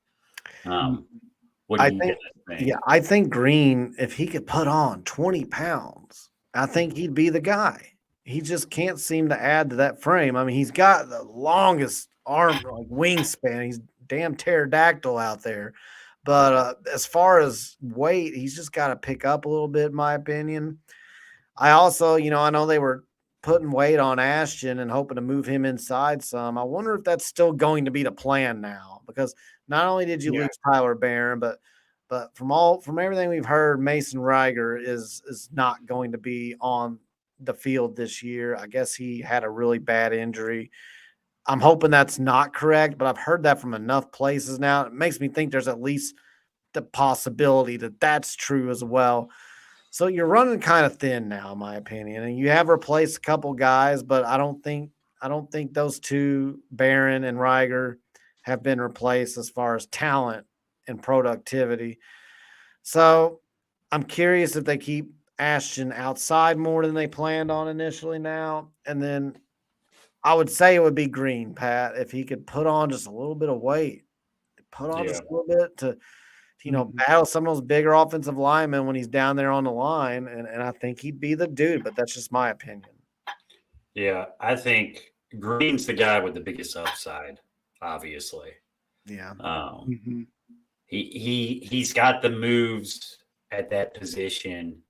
What do you guys think? Yeah, I think Green, if he could put on 20 pounds, I think he'd be the guy. He just can't seem to add to that frame. I mean, he's got the longest arm, like wingspan. He's damn pterodactyl out there. But as far as weight, he's just got to pick up a little bit, in my opinion. I also, I know they were putting weight on Ashton and hoping to move him inside some. I wonder if that's still going to be the plan now, because not only did you lose Tyler Barron, but from everything we've heard, Mason Reiger is not going to be on the field this year. I guess he had a really bad injury. I'm hoping that's not correct, but I've heard that from enough places now. It makes me think there's at least the possibility that that's true as well. So you're running kind of thin now, in my opinion, and you have replaced a couple guys, but I don't think those two, Barron and Reiger, have been replaced as far as talent and productivity. So I'm curious if they keep Ashton outside more than they planned on initially now. And then I would say it would be Green, Pat, if he could put on just a little bit of weight, just a little bit to battle some of those bigger offensive linemen when he's down there on the line. And I think he'd be the dude, but that's just my opinion. Yeah, I think Green's the guy with the biggest upside, obviously. Yeah. He's got the moves at that position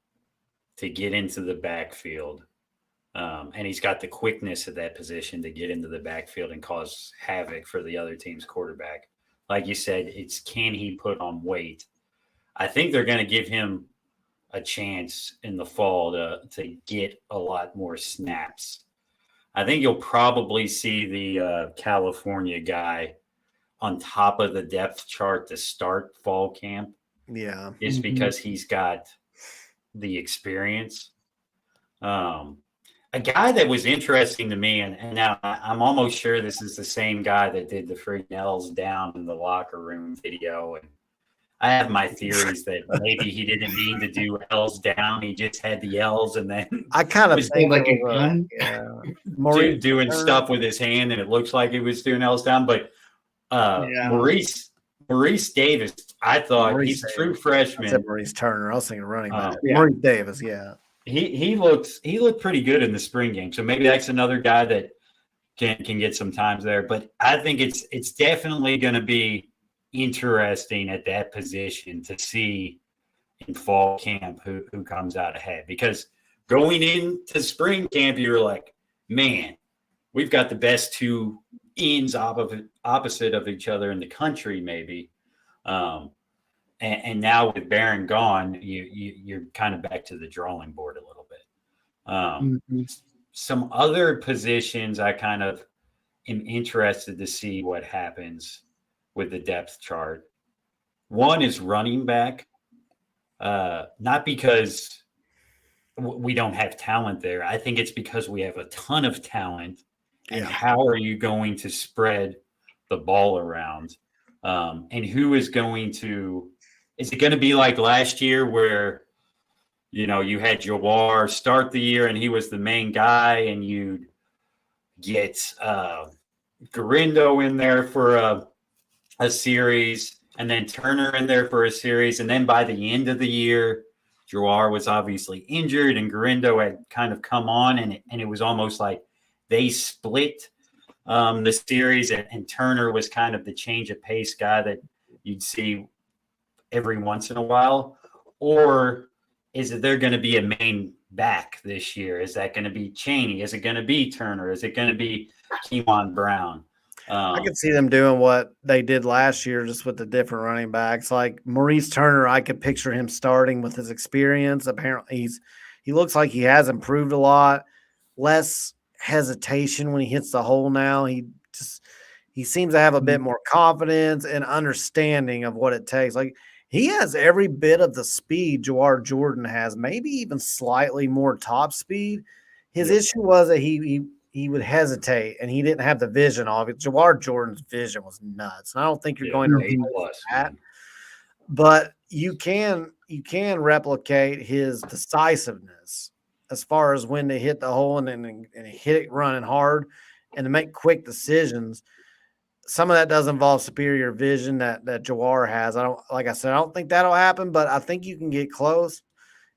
to get into the backfield. And he's got the quickness at that position to get into the backfield and cause havoc for the other team's quarterback. Like you said, it's can he put on weight? I think they're going to give him a chance in the fall to get a lot more snaps. I think you'll probably see the California guy on top of the depth chart to start fall camp. Yeah. Is because he's got the experience. A guy that was interesting to me, and now I'm almost sure this is the same guy that did the freaking L's down in the locker room video. And I have my theories that maybe he didn't mean to do L's down. He just had the L's and then I kind of think like a gun. doing stuff with his hand, and it looks like he was doing L's down. But Maurice Davis, I thought he's a true freshman. I said Maurice Turner. I was thinking running back. Maurice Davis, yeah. He looked pretty good in the spring game. So maybe that's another guy that can get some times there. But I think it's definitely going to be interesting at that position to see in fall camp who comes out ahead, because going into spring camp, you're like, man, we've got the best two ends opposite of each other in the country, maybe. And now with Barron gone, you're kind of back to the drawing board a little bit. Some other positions I kind of am interested to see what happens with the depth chart. One is running back, not because we don't have talent there. I think it's because we have a ton of talent. And how are you going to spread the ball around? And who is going to – is it going to be like last year where, you had Jawar start the year and he was the main guy, and you'd get Garindo in there for a series, and then Turner in there for a series, and then by the end of the year, Jawar was obviously injured and Garindo had kind of come on, and it was almost like they split the series, and Turner was kind of the change of pace guy that you'd see every once in a while? Or is it they're going to be a main back this year? Is that going to be Chaney? Is it going to be Turner? Is it going to be Keewan Brown? I could see them doing what they did last year, just with the different running backs. Like Maurice Turner, I could picture him starting with his experience. Apparently, he looks like he has improved a lot. Less hesitation when he hits the hole now. He seems to have a bit more confidence and understanding of what it takes. Like, he has every bit of the speed Jawar Jordan has, maybe even slightly more top speed. His issue was that he would hesitate and he didn't have the vision of it. Jawar Jordan's vision was nuts. And I don't think you're going to replace that. But you can replicate his decisiveness as far as when to hit the hole and hit it running hard and to make quick decisions. Some of that does involve superior vision that Jawar has. Like I said, I don't think that'll happen, but I think you can get close.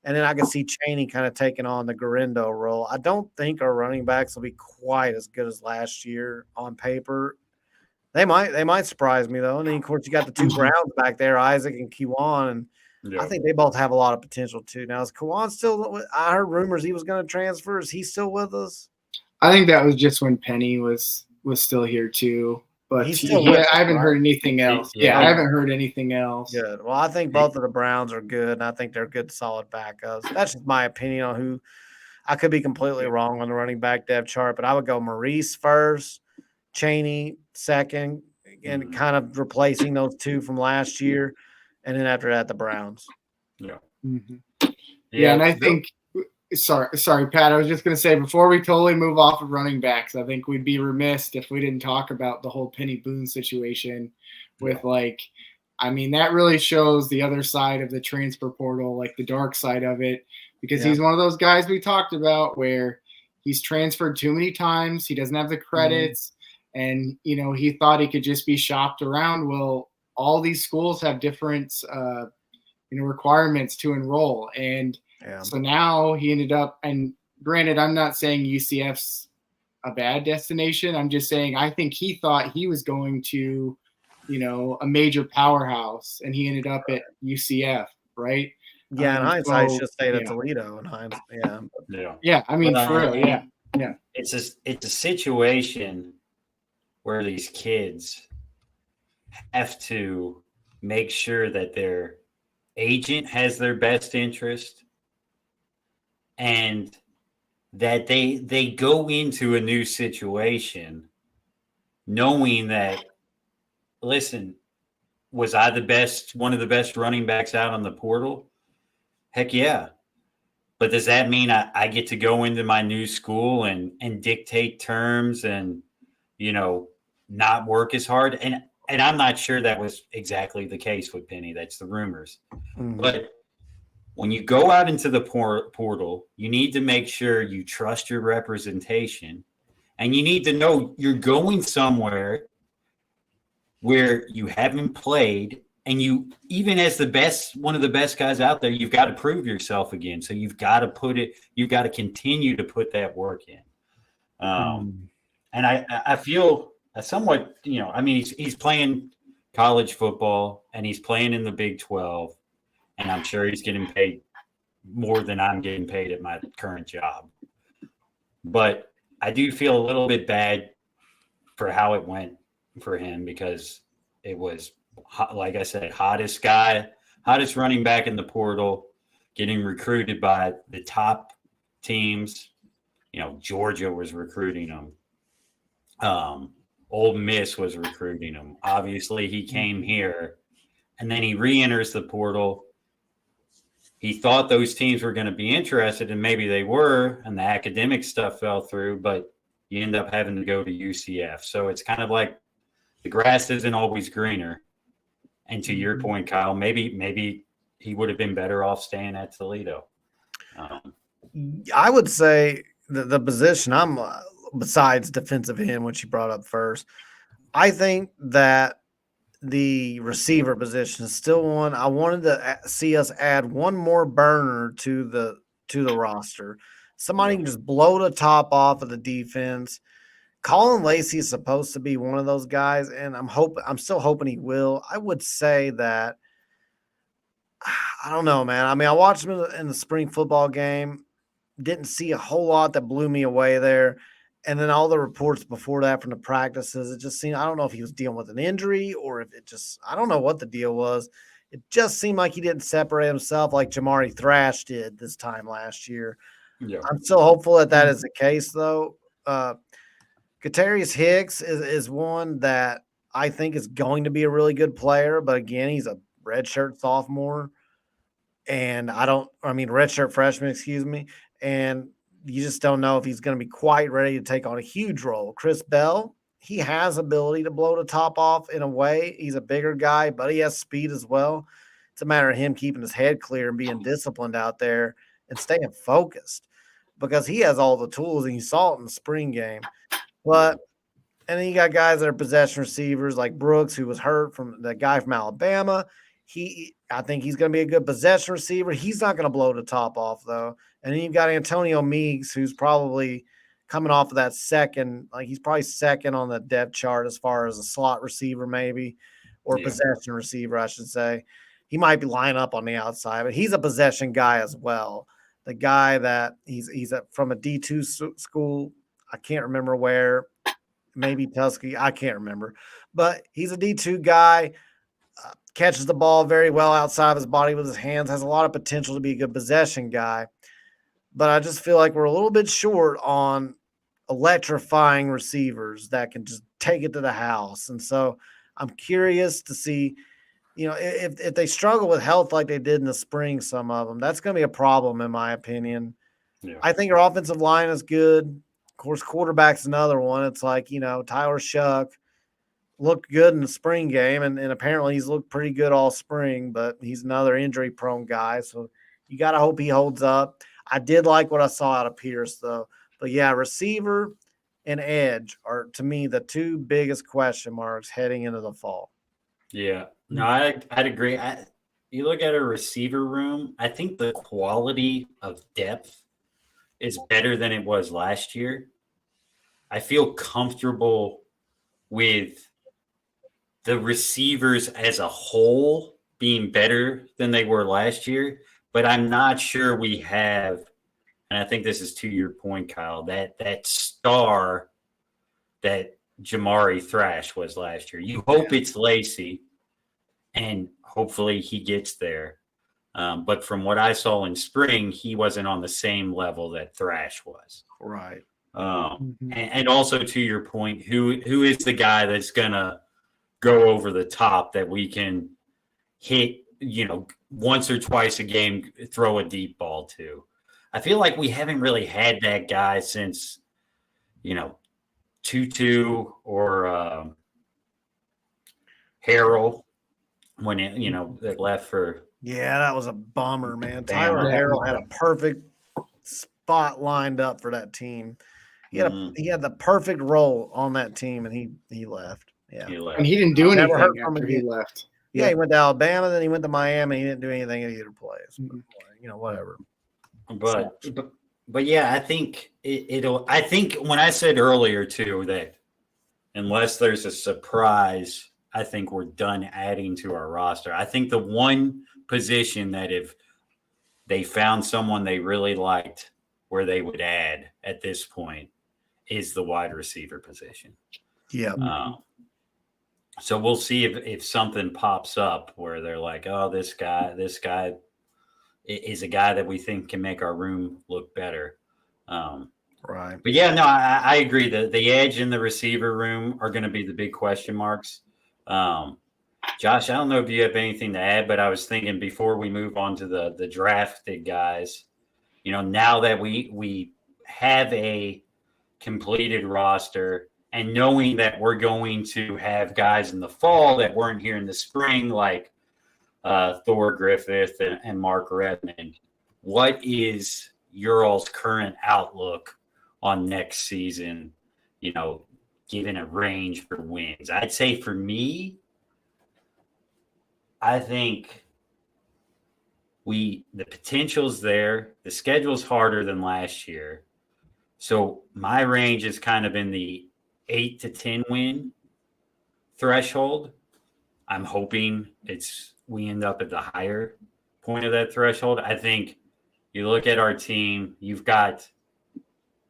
And then I can see Chaney kind of taking on the Garindo role. I don't think our running backs will be quite as good as last year on paper. They might surprise me though. And then of course you got the two Browns back there, Isaac and Keewan, and I think they both have a lot of potential too. Now is Keewan still? I heard rumors he was going to transfer. Is he still with us? I think that was just when Penny was still here too. But I haven't heard anything else. I haven't heard anything else. Good. Well, I think both of the Browns are good, and I think they're good, solid backups. That's just my opinion on who. I could be completely wrong on the running back depth chart, but I would go Maurice first, Chaney second, and kind of replacing those two from last year, and then after that, the Browns. Yeah. Mm-hmm. Yeah, and I think. Sorry, Pat. I was just going to say, before we totally move off of running backs, I think we'd be remiss if we didn't talk about the whole Penny Boone situation with that really shows the other side of the transfer portal, like the dark side of it, because he's one of those guys we talked about where he's transferred too many times. He doesn't have the credits and, he thought he could just be shopped around. Well, all these schools have different, requirements to enroll. And, so now he ended up, and granted, I'm not saying UCF's a bad destination. I'm just saying I think he thought he was going to, a major powerhouse, and he ended up at UCF, right? Yeah, in hindsight, he should stay at Toledo. In hindsight, yeah. I mean, for real, yeah. It's a situation where these kids have to make sure that their agent has their best interest, and that they go into a new situation knowing that, listen, was I one of the best running backs out on the portal? Heck yeah. But does that mean I get to go into my new school and dictate terms and, not work as hard? And I'm not sure that was exactly the case with Penny. That's the rumors. Mm-hmm. But when you go out into the portal, you need to make sure you trust your representation, and you need to know you're going somewhere where you haven't played, and you, even as one of the best guys out there, you've got to prove yourself again. So you've got to continue to put that work in. And And I feel somewhat, I mean, he's playing college football and he's playing in the Big 12, and I'm sure he's getting paid more than I'm getting paid at my current job. But I do feel a little bit bad for how it went for him, because it was, like I said, hottest running back in the portal, getting recruited by the top teams. Georgia was recruiting him. Ole Miss was recruiting him. Obviously, he came here, and then he re-enters the portal. He thought those teams were going to be interested, and maybe they were, and the academic stuff fell through, but you end up having to go to UCF. So it's kind of like the grass isn't always greener. And to your point, Kyle, maybe he would have been better off staying at Toledo. I would say the position I'm besides defensive end, which you brought up first, I think that the receiver position is still one. I wanted to see us add one more burner to the roster. Somebody can just blow the top off of the defense. Colin Lacey is supposed to be one of those guys, and I'm still hoping he will. I would say that, I don't know, man. I mean, I watched him in the spring football game. Didn't see a whole lot that blew me away there. And then all the reports before that from the practices, it just seemed, I don't know if he was dealing with an injury or if I don't know what the deal was. It just seemed like he didn't separate himself like Jamari Thrash did this time last year. Yeah. I'm still hopeful that is the case, though. Katarius Hicks is one that I think is going to be a really good player, but again, he's a redshirt sophomore, and redshirt freshman, excuse me, and you just don't know if he's going to be quite ready to take on a huge role. Chris Bell, he has ability to blow the top off in a way. He's a bigger guy, but he has speed as well. It's a matter of him keeping his head clear and being disciplined out there and staying focused, because he has all the tools, and you saw it in the spring game. And then you got guys that are possession receivers like Brooks, who was hurt, from the guy from Alabama. I think he's going to be a good possession receiver. He's not going to blow the top off, though. And then you've got Antonio Meeks, who's probably coming off of that second, like he's probably second on the depth chart as far as a slot receiver, maybe, or possession receiver, I should say. He might be lying up on the outside, but he's a possession guy as well. The guy that he's from a D2 school, I can't remember where, maybe Tuskegee, I can't remember, but he's a D2 guy. Catches the ball very well outside of his body with his hands, has a lot of potential to be a good possession guy. But I just feel like we're a little bit short on electrifying receivers that can just take it to the house. And so I'm curious to see, if they struggle with health like they did in the spring, some of them, that's going to be a problem in my opinion. Yeah. I think our offensive line is good. Of course, quarterback's another one. It's like, Tyler Shuck looked good in the spring game, and apparently he's looked pretty good all spring, but he's another injury-prone guy, so you got to hope he holds up. I did like what I saw out of Pierce, though. But, yeah, receiver and edge are, to me, the two biggest question marks heading into the fall. Yeah. No, I'd agree. You look at a receiver room, I think the quality of depth is better than it was last year. I feel comfortable with the receivers as a whole being better than they were last year, but I'm not sure we have, and I think this is to your point, Kyle, that star that Jamari Thrash was last year. You hope it's Lacey, and hopefully he gets there. But from what I saw in spring, he wasn't on the same level that Thrash was. Right. And also to your point, who is the guy that's going to go over the top that we can hit, once or twice a game, throw a deep ball to? I feel like we haven't really had that guy since, Tutu or Harrell when that left for. Yeah, that was a bummer, man. Tyler Harrell had a perfect spot lined up for that team. He had the perfect role on that team, and he left. Yeah, and he didn't do anything after he left. Yeah, he went to Alabama, then he went to Miami. He didn't do anything at either place. But, whatever. But But yeah, I think I think when I said earlier too that unless there's a surprise, I think we're done adding to our roster. I think the one position that if they found someone they really liked where they would add at this point is the wide receiver position. Yeah. So we'll see if something pops up where they're like, oh, this guy is a guy that we think can make our room look better. Right. But yeah, no, I agree. The edge in the receiver room are going to be the big question marks. Josh, I don't know if you have anything to add, but I was thinking before we move on to the drafted guys, now that we have a completed roster and knowing that we're going to have guys in the fall that weren't here in the spring, like Thor Griffith and Mark Redmond, what is your all's current outlook on next season, given a range for wins? I'd say for me, I think the potential's there. The schedule's harder than last year. So my range is kind of in the 8 to 10 win threshold. I'm hoping we end up at the higher point of that threshold. I think you look at our team,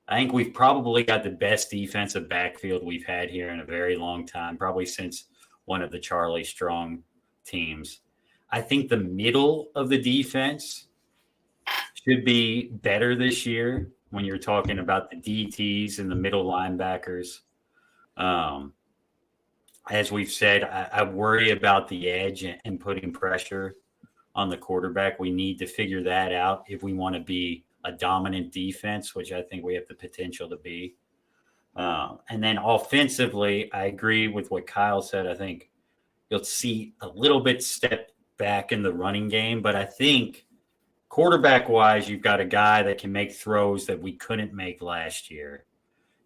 I think we've probably got the best defensive backfield we've had here in a very long time, probably since one of the Charlie Strong teams. I think the middle of the defense should be better this year when you're talking about the DTs and the middle linebackers. As we've said, I worry about the edge and putting pressure on the quarterback. We need to figure that out if we want to be a dominant defense, which I think we have the potential to be. And then offensively, I agree with what Kyle said. I think you'll see a little bit step back in the running game, but I think quarterback-wise, you've got a guy that can make throws that we couldn't make last year.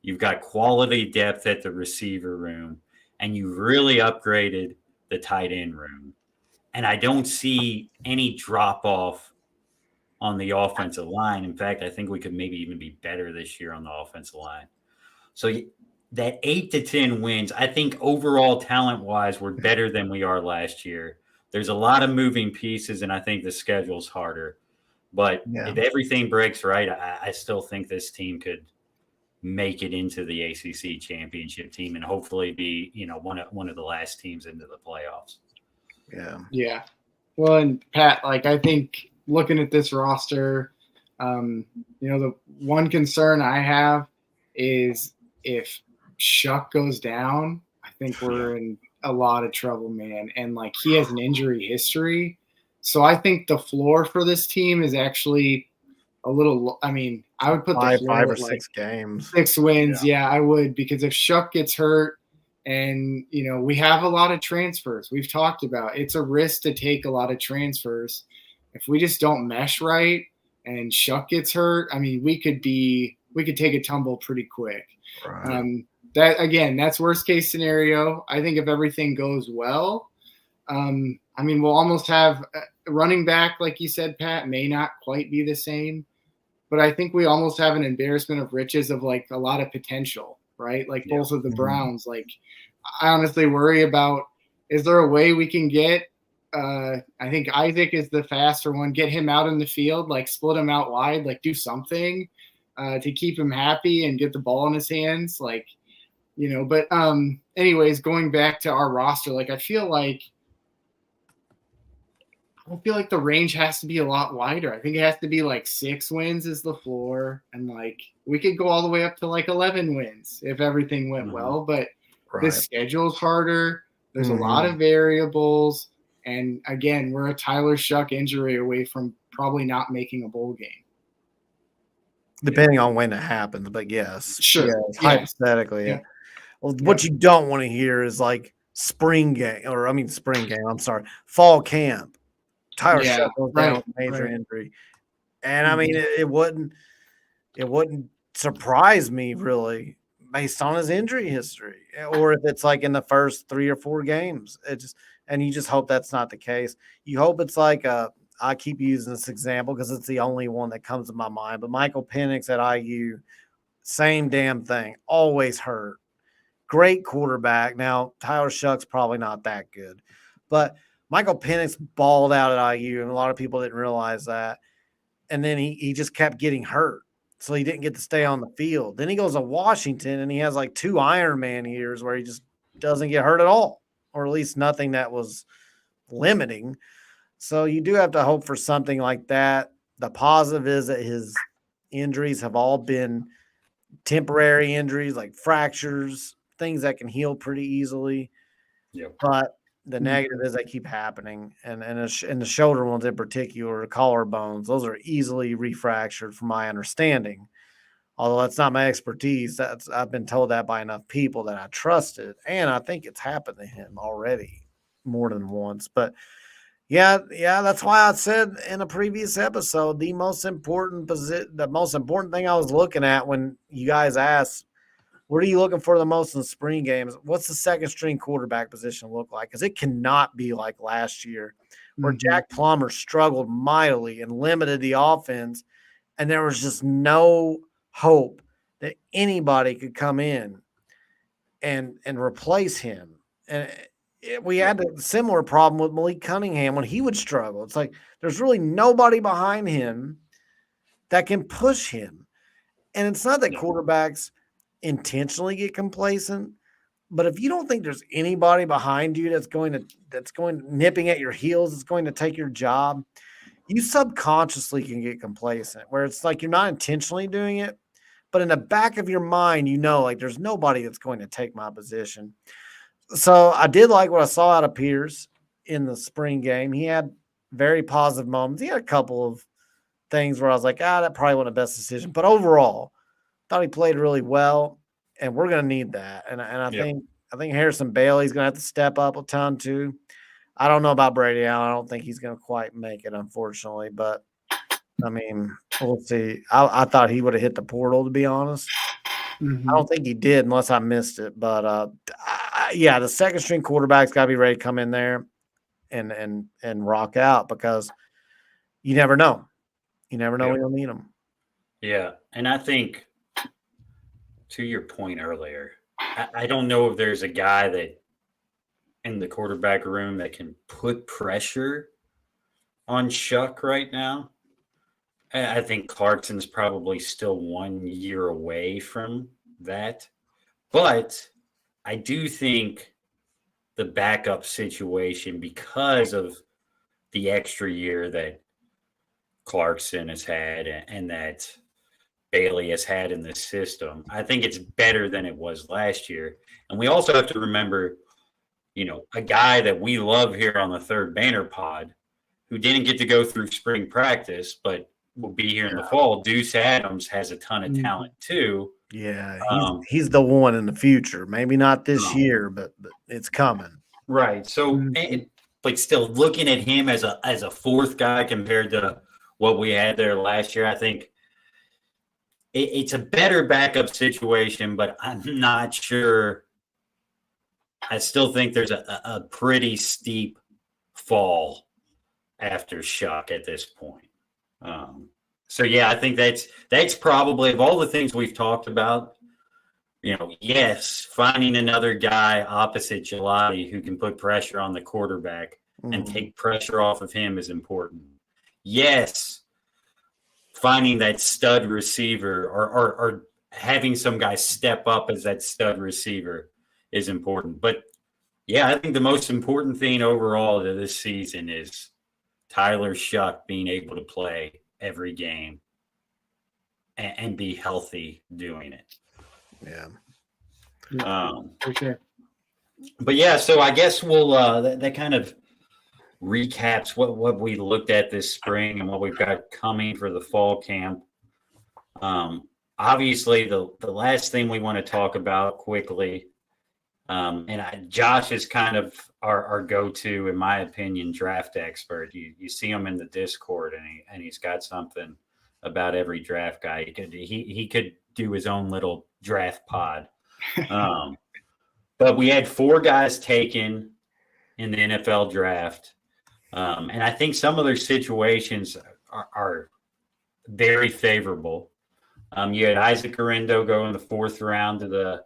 You've got quality depth at the receiver room, and you really upgraded the tight end room. And I don't see any drop-off on the offensive line. In fact, I think we could maybe even be better this year on the offensive line. So that 8 to 10 wins, I think overall talent-wise, we're better than we are last year. There's a lot of moving pieces, and I think the schedule's harder. But if everything breaks right, I still think this team could make it into the ACC championship team and hopefully be, one of the last teams into the playoffs. Yeah. Yeah. Well, and Pat, I think looking at this roster, the one concern I have is if Shuck goes down, I think we're in a lot of trouble, man. And he has an injury history. So I think the floor for this team is actually a little, I would put the floor 5 or at 6 games. 6 wins. Yeah, I would, because if Shuck gets hurt and, we have a lot of transfers, we've talked about, it's a risk to take a lot of transfers. If we just don't mesh right and Shuck gets hurt, we could take a tumble pretty quick. Right. That's worst case scenario. I think if everything goes well, we'll almost have a running back, like you said, Pat, may not quite be the same, but I think we almost have an embarrassment of riches of a lot of potential, right? Both of the Browns. I honestly worry about, is there a way we can get, I think Isaac is the faster one, get him out in the field, split him out wide, do something to keep him happy and get the ball in his hands. But anyways, going back to our roster, I feel like the range has to be a lot wider. I think it has to be 6 wins is the floor, and we could go all the way up to 11 wins if everything went well. But the schedule's harder. There's a lot of variables, and again, we're a Tyler Shuck injury away from probably not making a bowl game. Depending on when it happens, but yes. Sure. Yes, hypothetically. Yeah. Well, what you don't want to hear is fall camp. Tyler Shuck goes down with a major injury. And it wouldn't surprise me really based on his injury history, or if it's in the first 3 or 4 games. And you just hope that's not the case. You hope it's a I keep using this example because it's the only one that comes to my mind. But Michael Penix at IU, same damn thing, always hurt. Great quarterback. Now, Tyler Shuck's probably not that good, but Michael Penix balled out at IU, and a lot of people didn't realize that. And then he just kept getting hurt, so he didn't get to stay on the field. Then he goes to Washington, and he has like 2 Iron Man years where he just doesn't get hurt at all, or at least nothing that was limiting. So you do have to hope for something like that. The positive is that his injuries have all been temporary injuries, like fractures, things that can heal pretty easily. Yep. But the negative is they keep happening. And the shoulder ones in particular, collarbones, those are easily refractured from my understanding. Although that's not my expertise, I've been told that by enough people that I trusted. And I think it's happened to him already more than once. But yeah, that's why I said in a previous episode, the most important thing I was looking at when you guys asked, what are you looking for the most in spring games? What's the second string quarterback position look like? Because it cannot be like last year where Jack Plummer struggled mightily and limited the offense, and there was just no hope that anybody could come in and replace him. And we had a similar problem with Malik Cunningham when he would struggle. It's like there's really nobody behind him that can push him. And it's not that quarterbacks intentionally get complacent, but if you don't think there's anybody behind you that's going nipping at your heels, that's going to take your job, you subconsciously can get complacent, where it's like you're not intentionally doing it, but in the back of your mind, like there's nobody that's going to take my position. So I did like what I saw out of Pierce in the spring game. He had very positive moments. He had a couple of things where I was like, that probably wasn't the best decision, but overall, thought he played really well, and we're going to need that. And I think Harrison Bailey's going to have to step up a ton too. I don't know about Brady Allen. I don't think he's going to quite make it, unfortunately. But I mean, we'll see. I thought he would have hit the portal, to be honest. I don't think he did, unless I missed it. But the second string quarterback's got to be ready to come in there and rock out, because you never know. You never know when you'll need them. Yeah, and I think, to your point earlier, I don't know if there's a guy that in the quarterback room that can put pressure on Shuck right now. I think Clarkson's probably still 1 year away from that. But I do think the backup situation, because of the extra year that Clarkson has had and that Bailey has had in the system, I think it's better than it was last year. And we also have to remember, a guy that we love here on the Third Banner Pod, who didn't get to go through spring practice, but will be here in the fall. Deuce Adams has a ton of talent too. Yeah, he's the one in the future. Maybe not this year, but it's coming. Right. So, but still looking at him as a fourth guy compared to what we had there last year, I think it's a better backup situation, but I'm not sure. I still think there's a pretty steep fall after Shuck at this point. I think that's probably, of all the things we've talked about, yes, finding another guy opposite Gelati who can put pressure on the quarterback and take pressure off of him is important. Yes, finding that stud receiver or having some guy step up as that stud receiver is important. But, I think the most important thing overall to this season is Tyler Shuck being able to play every game and be healthy doing it. Yeah. For sure. But so I guess we'll that kind of recaps what we looked at this spring and what we've got coming for the fall camp. Obviously, the last thing we want to talk about quickly, Josh is kind of our go-to, in my opinion, draft expert. You see him in the Discord, and he's got something about every draft guy. He could do his own little draft pod. But we had 4 guys taken in the NFL draft. And I think some of their situations are very favorable. You had Isaac Garindo go in the 4th round to the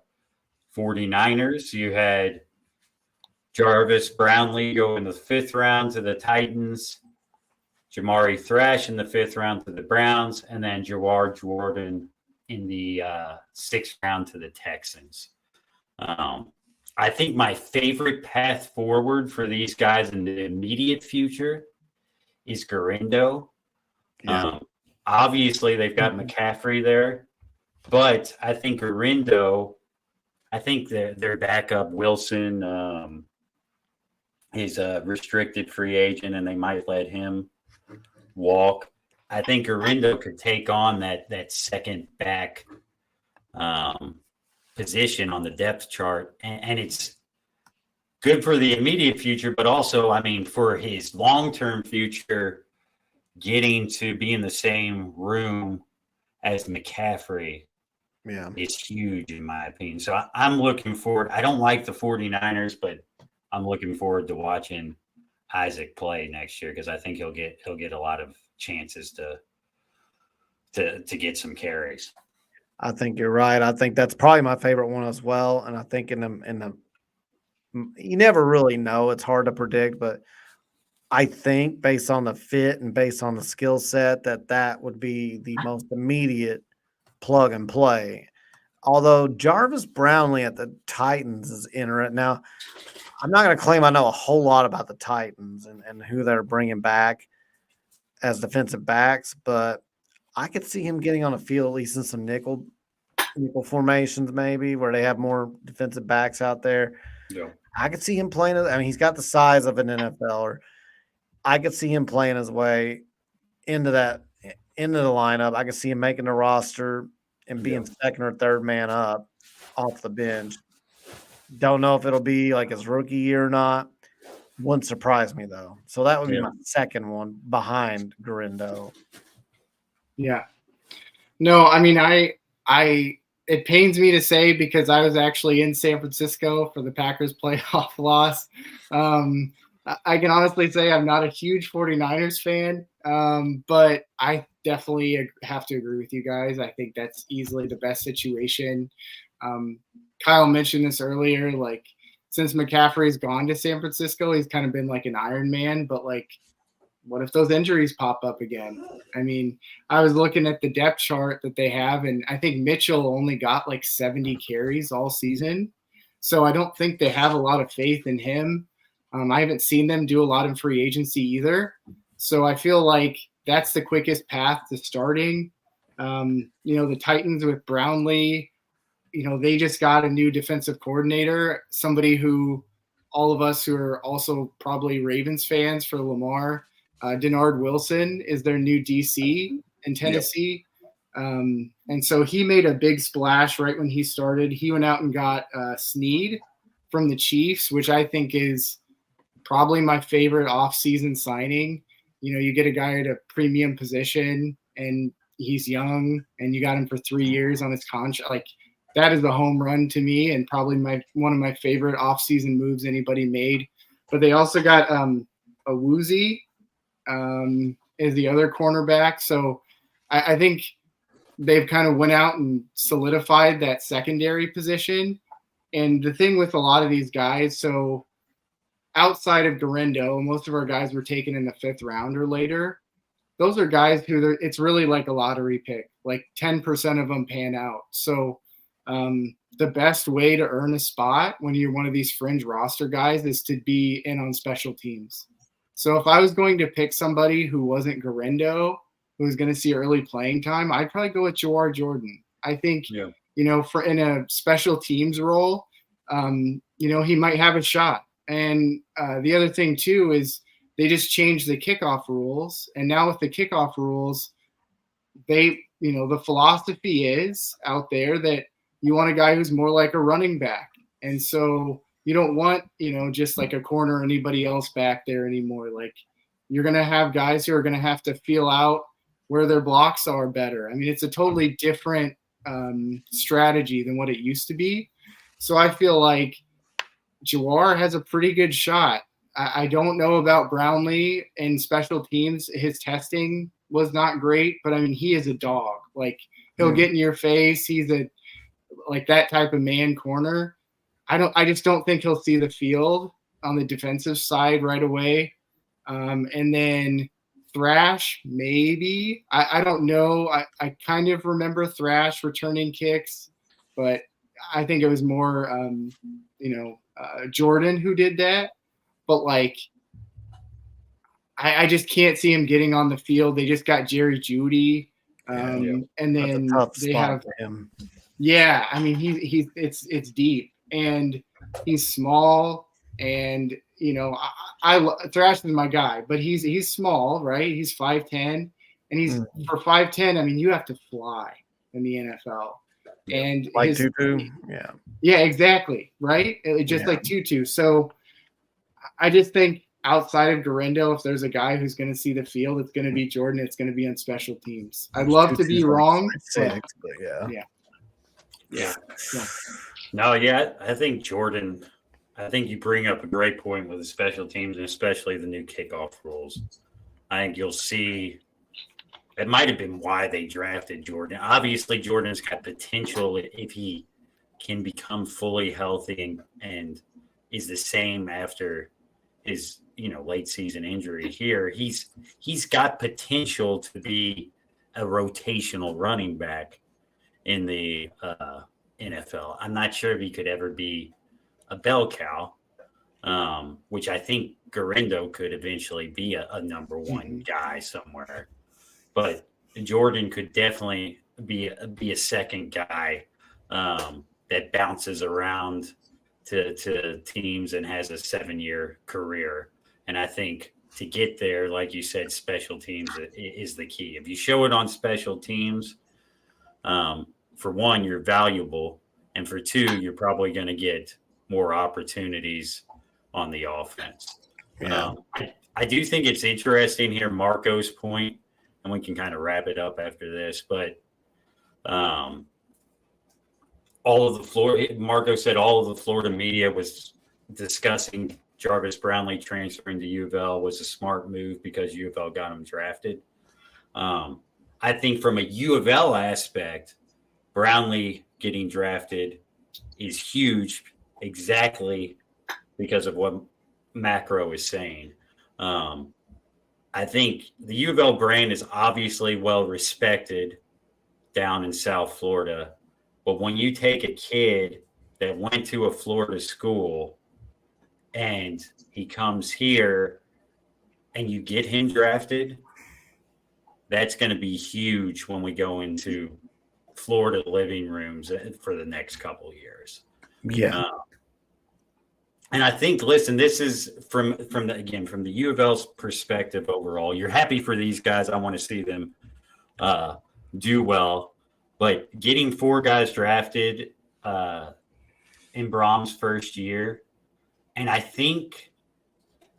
49ers. You had Jarvis Brownlee go in the 5th round to the Titans. Jamari Thrash in the 5th round to the Browns. And then Jawar Jordan in the 6th round to the Texans. I think my favorite path forward for these guys in the immediate future is Garindo. Yeah. Obviously, they've got McCaffrey there, but I think Garindo, I think their backup, Wilson, he's a restricted free agent, and they might let him walk. I think Garindo could take on that second back position on the depth chart, and it's good for the immediate future, but also, I mean, for his long-term future, getting to be in the same room as McCaffrey is huge, in my opinion. So I'm looking forward. I don't like the 49ers, but I'm looking forward to watching Isaac play next year because I think he'll get a lot of chances to get some carries. I think you're right. I think that's probably my favorite one as well. And I think in the you never really know. It's hard to predict, but I think based on the fit and based on the skill set that would be the most immediate plug and play. Although Jarvis Brownlee at the Titans is interesting. Now, I'm not going to claim I know a whole lot about the Titans and who they're bringing back as defensive backs, but I could see him getting on a field at least in some nickel formations maybe where they have more defensive backs out there. Yeah. I could see him playing. I mean, he's got the size of an NFLer. I could see him playing his way into the lineup. I could see him making the roster and being second or third man up off the bench. Don't know if it'll be like his rookie year or not. Wouldn't surprise me though. So that would be my second one behind Garindo. Yeah. No, I mean, it pains me to say because I was actually in San Francisco for the Packers playoff loss. I can honestly say I'm not a huge 49ers fan, but I definitely have to agree with you guys. I think that's easily the best situation. Kyle mentioned this earlier, like since McCaffrey's gone to San Francisco, he's kind of been like an Iron Man, but like, what if those injuries pop up again? I mean, I was looking at the depth chart that they have, and I think Mitchell only got like 70 carries all season. So I don't think they have a lot of faith in him. I haven't seen them do a lot in free agency either. So I feel like that's the quickest path to starting. The Titans with Brownlee, they just got a new defensive coordinator, somebody who all of us who are also probably Ravens fans for Lamar, Denard Wilson is their new DC in Tennessee. Yep. And so he made a big splash right when he started. He went out and got Snead from the Chiefs, which I think is probably my favorite offseason signing. You get a guy at a premium position and he's young and you got him for 3 years on his contract. Like that is a home run to me and probably one of my favorite offseason moves anybody made. But they also got Awuzie is the other cornerback. So I think they've kind of went out and solidified that secondary position. And the thing with a lot of these guys, so outside of Garindo, most of our guys were taken in the 5th round or later. Those are guys who it's really like a lottery pick, like 10% of them pan out. So the best way to earn a spot when you're one of these fringe roster guys is to be in on special teams. So if I was going to pick somebody who wasn't Garindo, who was going to see early playing time, I'd probably go with Jawar Jordan. I think, for in a special teams role, he might have a shot. And the other thing too is they just changed the kickoff rules. And now with the kickoff rules, the philosophy is out there that you want a guy who's more like a running back. And so you don't want, just like a corner or anybody else back there anymore. Like you're going to have guys who are going to have to feel out where their blocks are better. I mean, it's a totally different strategy than what it used to be. So I feel like Jawar has a pretty good shot. I don't know about Brownlee in special teams. His testing was not great, but I mean, he is a dog. Like, he'll get in your face. He's like that type of man corner. I just don't think he'll see the field on the defensive side right away. And then Thrash, maybe. I don't know. I kind of remember Thrash returning kicks, but I think it was more, Jordan who did that. But, like, I just can't see him getting on the field. They just got Jerry Jeudy. And then they have him. Yeah, I mean, it's deep, and he's small, and Thrash is my guy, but he's small, right? He's 5'10", and he's for 5'10". I mean, you have to fly in the NFL, and like Tutu, yeah, exactly, right? Just like Tutu. So I just think outside of Garendo, if there's a guy who's going to see the field, it's going to be Jordan. It's going to be on special teams. I'd love to be wrong. I think Jordan. I think you bring up a great point with the special teams, and especially the new kickoff rules. I think you'll see that might have been why they drafted Jordan. Obviously, Jordan's got potential if he can become fully healthy and is the same after his late season injury here. He's got potential to be a rotational running back in the NFL. I'm not sure if he could ever be a bell cow, which I think Garendo could eventually be a number one guy somewhere. But Jordan could definitely be a second guy that bounces around to teams and has a 7-year career. And I think to get there, like you said, special teams is the key. If you show it on special teams, for one, you're valuable. And for two, you're probably going to get more opportunities on the offense. I do think it's interesting here, Marco's point, and we can kind of wrap it up after this, but Marco said all of the Florida media was discussing Jarvis Brownlee transferring to UofL was a smart move because UofL got him drafted. I think from a UofL aspect, Brownlee getting drafted is huge exactly because of what Macro is saying. I think the UofL brand is obviously well respected down in South Florida, but when you take a kid that went to a Florida school and he comes here and you get him drafted, that's going to be huge when we go into Florida living rooms for the next couple of years. And I think, listen, this is from the UofL's perspective overall. You're happy for these guys. I want to see them do well. But getting 4 guys drafted in Brohm's first year, and I think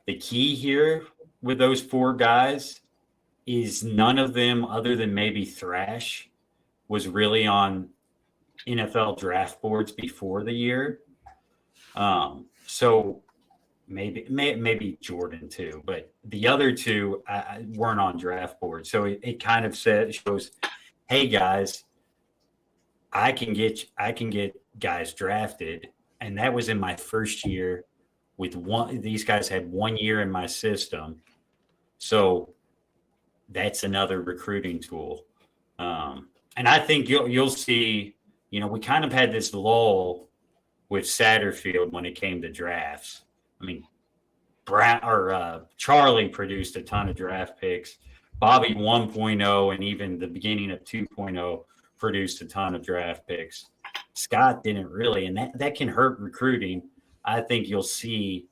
the key here with those 4 guys is none of them, other than maybe Thrash, was really on NFL draft boards before the year. So maybe Jordan too, but the other 2 weren't on draft boards. So it kind of shows, hey guys, I can get guys drafted, and that was in my first year. These guys had 1 year in my system, so that's another recruiting tool. And I think you'll see. We kind of had this lull with Satterfield when it came to drafts. I mean, Charlie produced a ton of draft picks. Bobby 1.0 and even the beginning of 2.0 produced a ton of draft picks. Scott didn't really, and that can hurt recruiting. I think you'll see,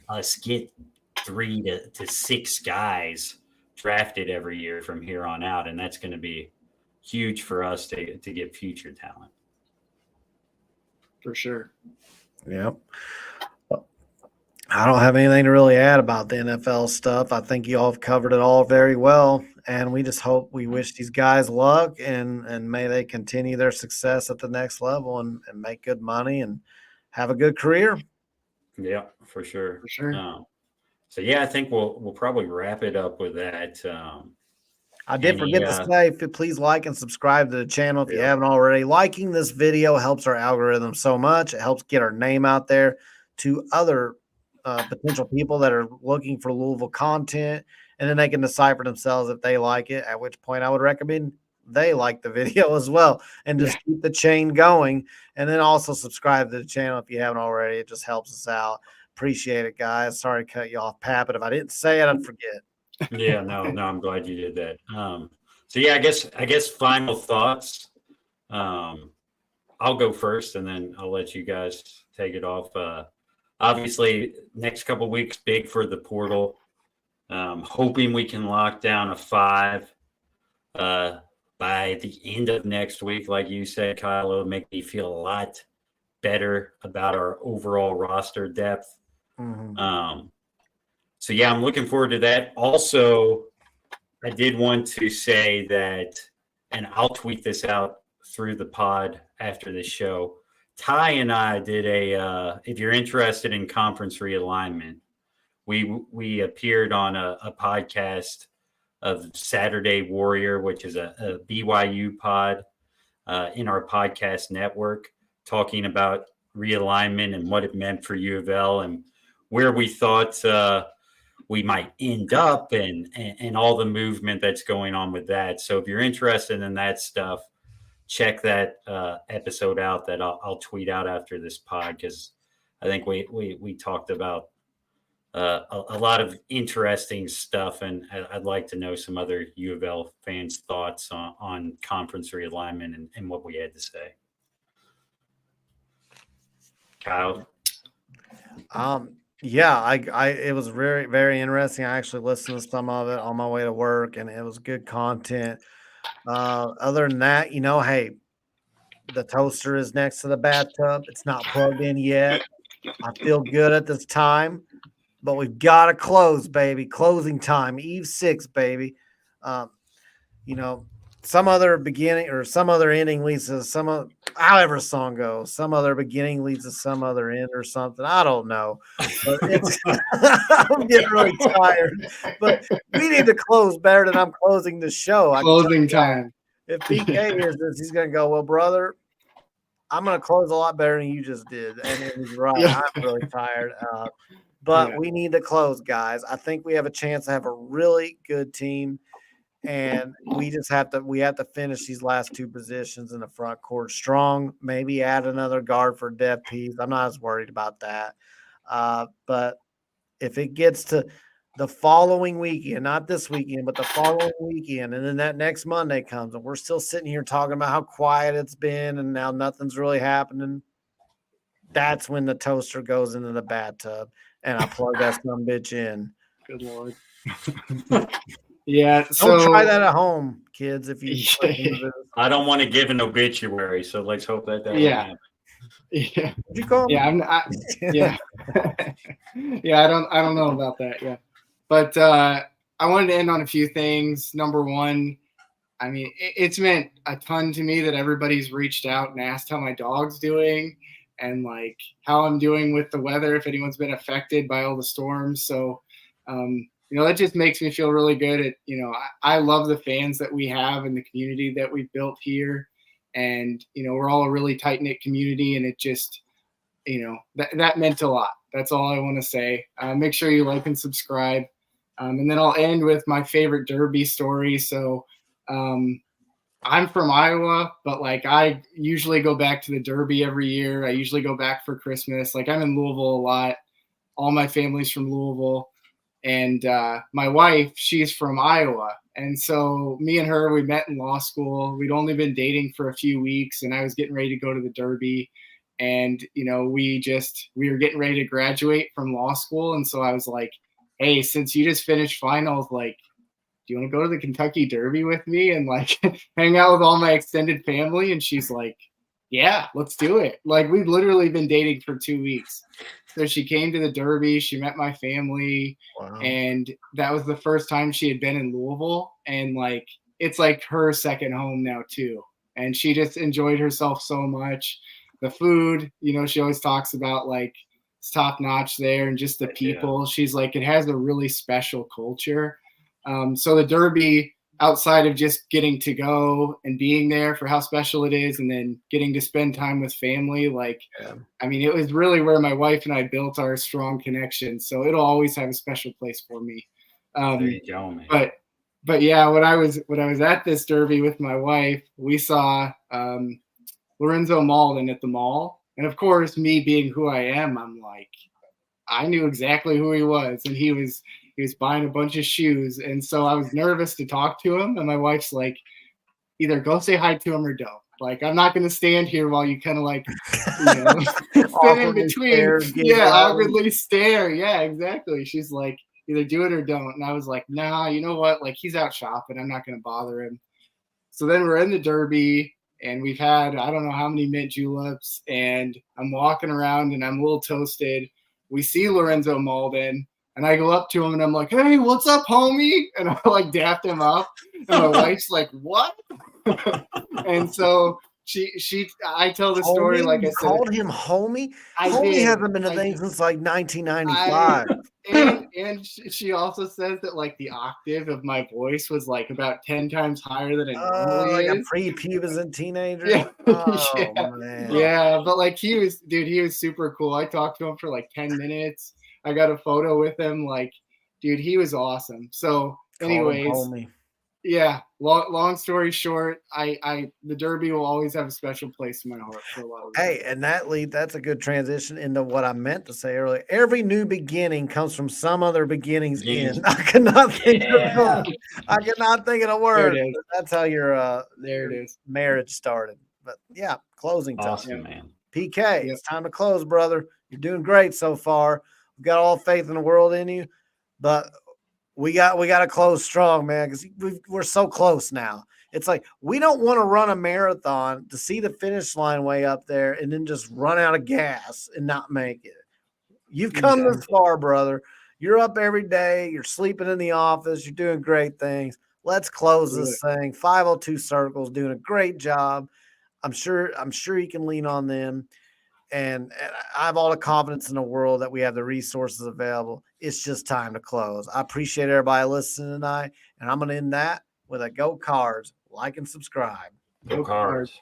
us get 3 to 6 guys drafted every year from here on out, and that's going to be huge for us to get future talent. For sure. Yep. I don't have anything to really add about the NFL stuff. I think you all have covered it all very well, and we wish these guys luck and may they continue their success at the next level and make good money and have a good career. Yeah, for sure. For sure. So yeah, I think we'll probably wrap it up with that. I did forget to say, please like and subscribe to the channel if you haven't already. Liking this video helps our algorithm so much. It helps get our name out there to other potential people that are looking for Louisville content, and then they can decide for themselves if they like it, at which point I would recommend they like the video as well, and just keep the chain going. And then also subscribe to the channel if you haven't already. It just helps us out. Appreciate it, guys. Sorry to cut you off, Pat, but if I didn't say it, I'd forget. Yeah, no, I'm glad you did that. So yeah, I guess final thoughts. I'll go first, and then I'll let you guys take it off. Obviously, next couple of weeks big for the portal. Hoping we can lock down a 5 by the end of next week. Like you said, Kyle, it'll make me feel a lot better about our overall roster depth. Mm-hmm. So yeah, I'm looking forward to that. Also, I did want to say that, and I'll tweet this out through the pod after the show. Ty and I did if you're interested in conference realignment, we appeared on a podcast of Saturday Warrior, which is a BYU pod in our podcast network, talking about realignment and what it meant for UofL and where we thought we might end up and all the movement that's going on with that. So if you're interested in that stuff, check that episode out that I'll tweet out after this pod, because I think we talked about a lot of interesting stuff, and I'd like to know some other UofL fans' thoughts on conference realignment and what we had to say. Kyle? Yeah, it was very, very interesting. I actually listened to some of it on my way to work, and it was good content. Other than that, hey, the toaster is next to the bathtub. It's not plugged in yet. I feel good at this time, but we've got to close, baby. Closing time, Eve 6, baby. Some other beginning or some other ending leads to however a song goes. Some other beginning leads to some other end or something. I don't know. But I'm getting really tired. But we need to close better than I'm closing the show. Closing time. If PK hears this, he's going to go, well, brother, I'm going to close a lot better than you just did. And he's right. Yeah. I'm really tired. But we need to close, guys. I think we have a chance to have a really good team. And we have to finish these last 2 positions in the front court strong, maybe add another guard for depth piece. I'm not as worried about that. But if it gets to the following weekend, not this weekend, but the following weekend, and then that next Monday comes and we're still sitting here talking about how quiet it's been and now nothing's really happening, that's when the toaster goes into the bathtub and I plug that some bitch in. Good Lord. Yeah, don't try that at home, kids. If you, I don't want to give an obituary, so let's hope that doesn't happen. Yeah. Did you call me? Yeah, yeah. I don't know about that. Yeah, but I wanted to end on a few things. Number one, I mean, it's meant a ton to me that everybody's reached out and asked how my dog's doing and like how I'm doing with the weather, if anyone's been affected by all the storms. So. That just makes me feel really good. I love the fans that we have and the community that we've built here. And, we're all a really tight-knit community, and it just, that meant a lot. That's all I want to say. Make sure you like and subscribe. And then I'll end with my favorite Derby story. So I'm from Iowa, but I usually go back to the Derby every year. I usually go back for Christmas. I'm in Louisville a lot. All my family's from Louisville. And my wife, she's from Iowa. And so me and her, we met in law school. We'd only been dating for a few weeks, and I was getting ready to go to the Derby. And, we were getting ready to graduate from law school. And so I was like, hey, since you just finished finals, do you want to go to the Kentucky Derby with me and hang out with all my extended family? And she's like, yeah, let's do it. We've literally been dating for 2 weeks. So she came to the Derby. She met my family. Wow. And that was the first time she had been in Louisville. And it's her second home now too. And she just enjoyed herself so much. The food, she always talks about it's top notch there, and just the people. She's like, it has a really special culture. So the Derby, outside of just getting to go and being there for how special it is, and then getting to spend time with family, like, I mean, it was really where my wife and I built our strong connection. So it'll always have a special place for me. There you go, man. But yeah, when I was at this Derby with my wife, we saw Lorenzo Malden at the mall. And of course, me being who I am, I'm like, I knew exactly who he was. And he was buying a bunch of shoes. And so I was nervous to talk to him. And my wife's like, either go say hi to him or don't. Like, I'm not going to stand here while you kind of like, sit in between. Awkwardly stare. Yeah, exactly. She's like, either do it or don't. And I was like, nah, you know what? Like, he's out shopping. I'm not going to bother him. So then we're in the Derby, and we've had, I don't know how many mint juleps, and I'm walking around and I'm a little toasted. We see Lorenzo Malden, and I go up to him and I'm like, hey, what's up, homie? And I like dapped him up. And my wife's like, what? And so I tell the story, like I said. Called him homie? Homie hasn't been a thing since like 1995. And she also says that like the octave of my voice was like about 10 times higher than it normally like is. a prepubescent teenager. Yeah. Man. Yeah, but like he was super cool. I talked to him for like 10 minutes. I got a photo with him. Like, dude, he was awesome. So anyways, yeah, long story short, the Derby will always have a special place in my heart for a lot of reasons. Hey, and that's a good transition into what I meant to say earlier. Every new beginning comes from some other beginning's end. I cannot think of a word. That's how your marriage started. But yeah, closing time. Awesome, man. PK, It's time to close, brother. You're doing great so far. We've got all faith in the world in you, but we got to close strong, man, because we're so close now. It's like we don't want to run a marathon to see the finish line way up there and then just run out of gas and not make it. You've come this far, brother. You're up every day. You're sleeping in the office. You're doing great things. Let's close this thing. 502 Circles doing a great job. I'm sure you can lean on them. And I have all the confidence in the world that we have the resources available. It's just time to close. I appreciate everybody listening tonight, and I'm going to end that with a go Cards. Like and subscribe. Go Cards.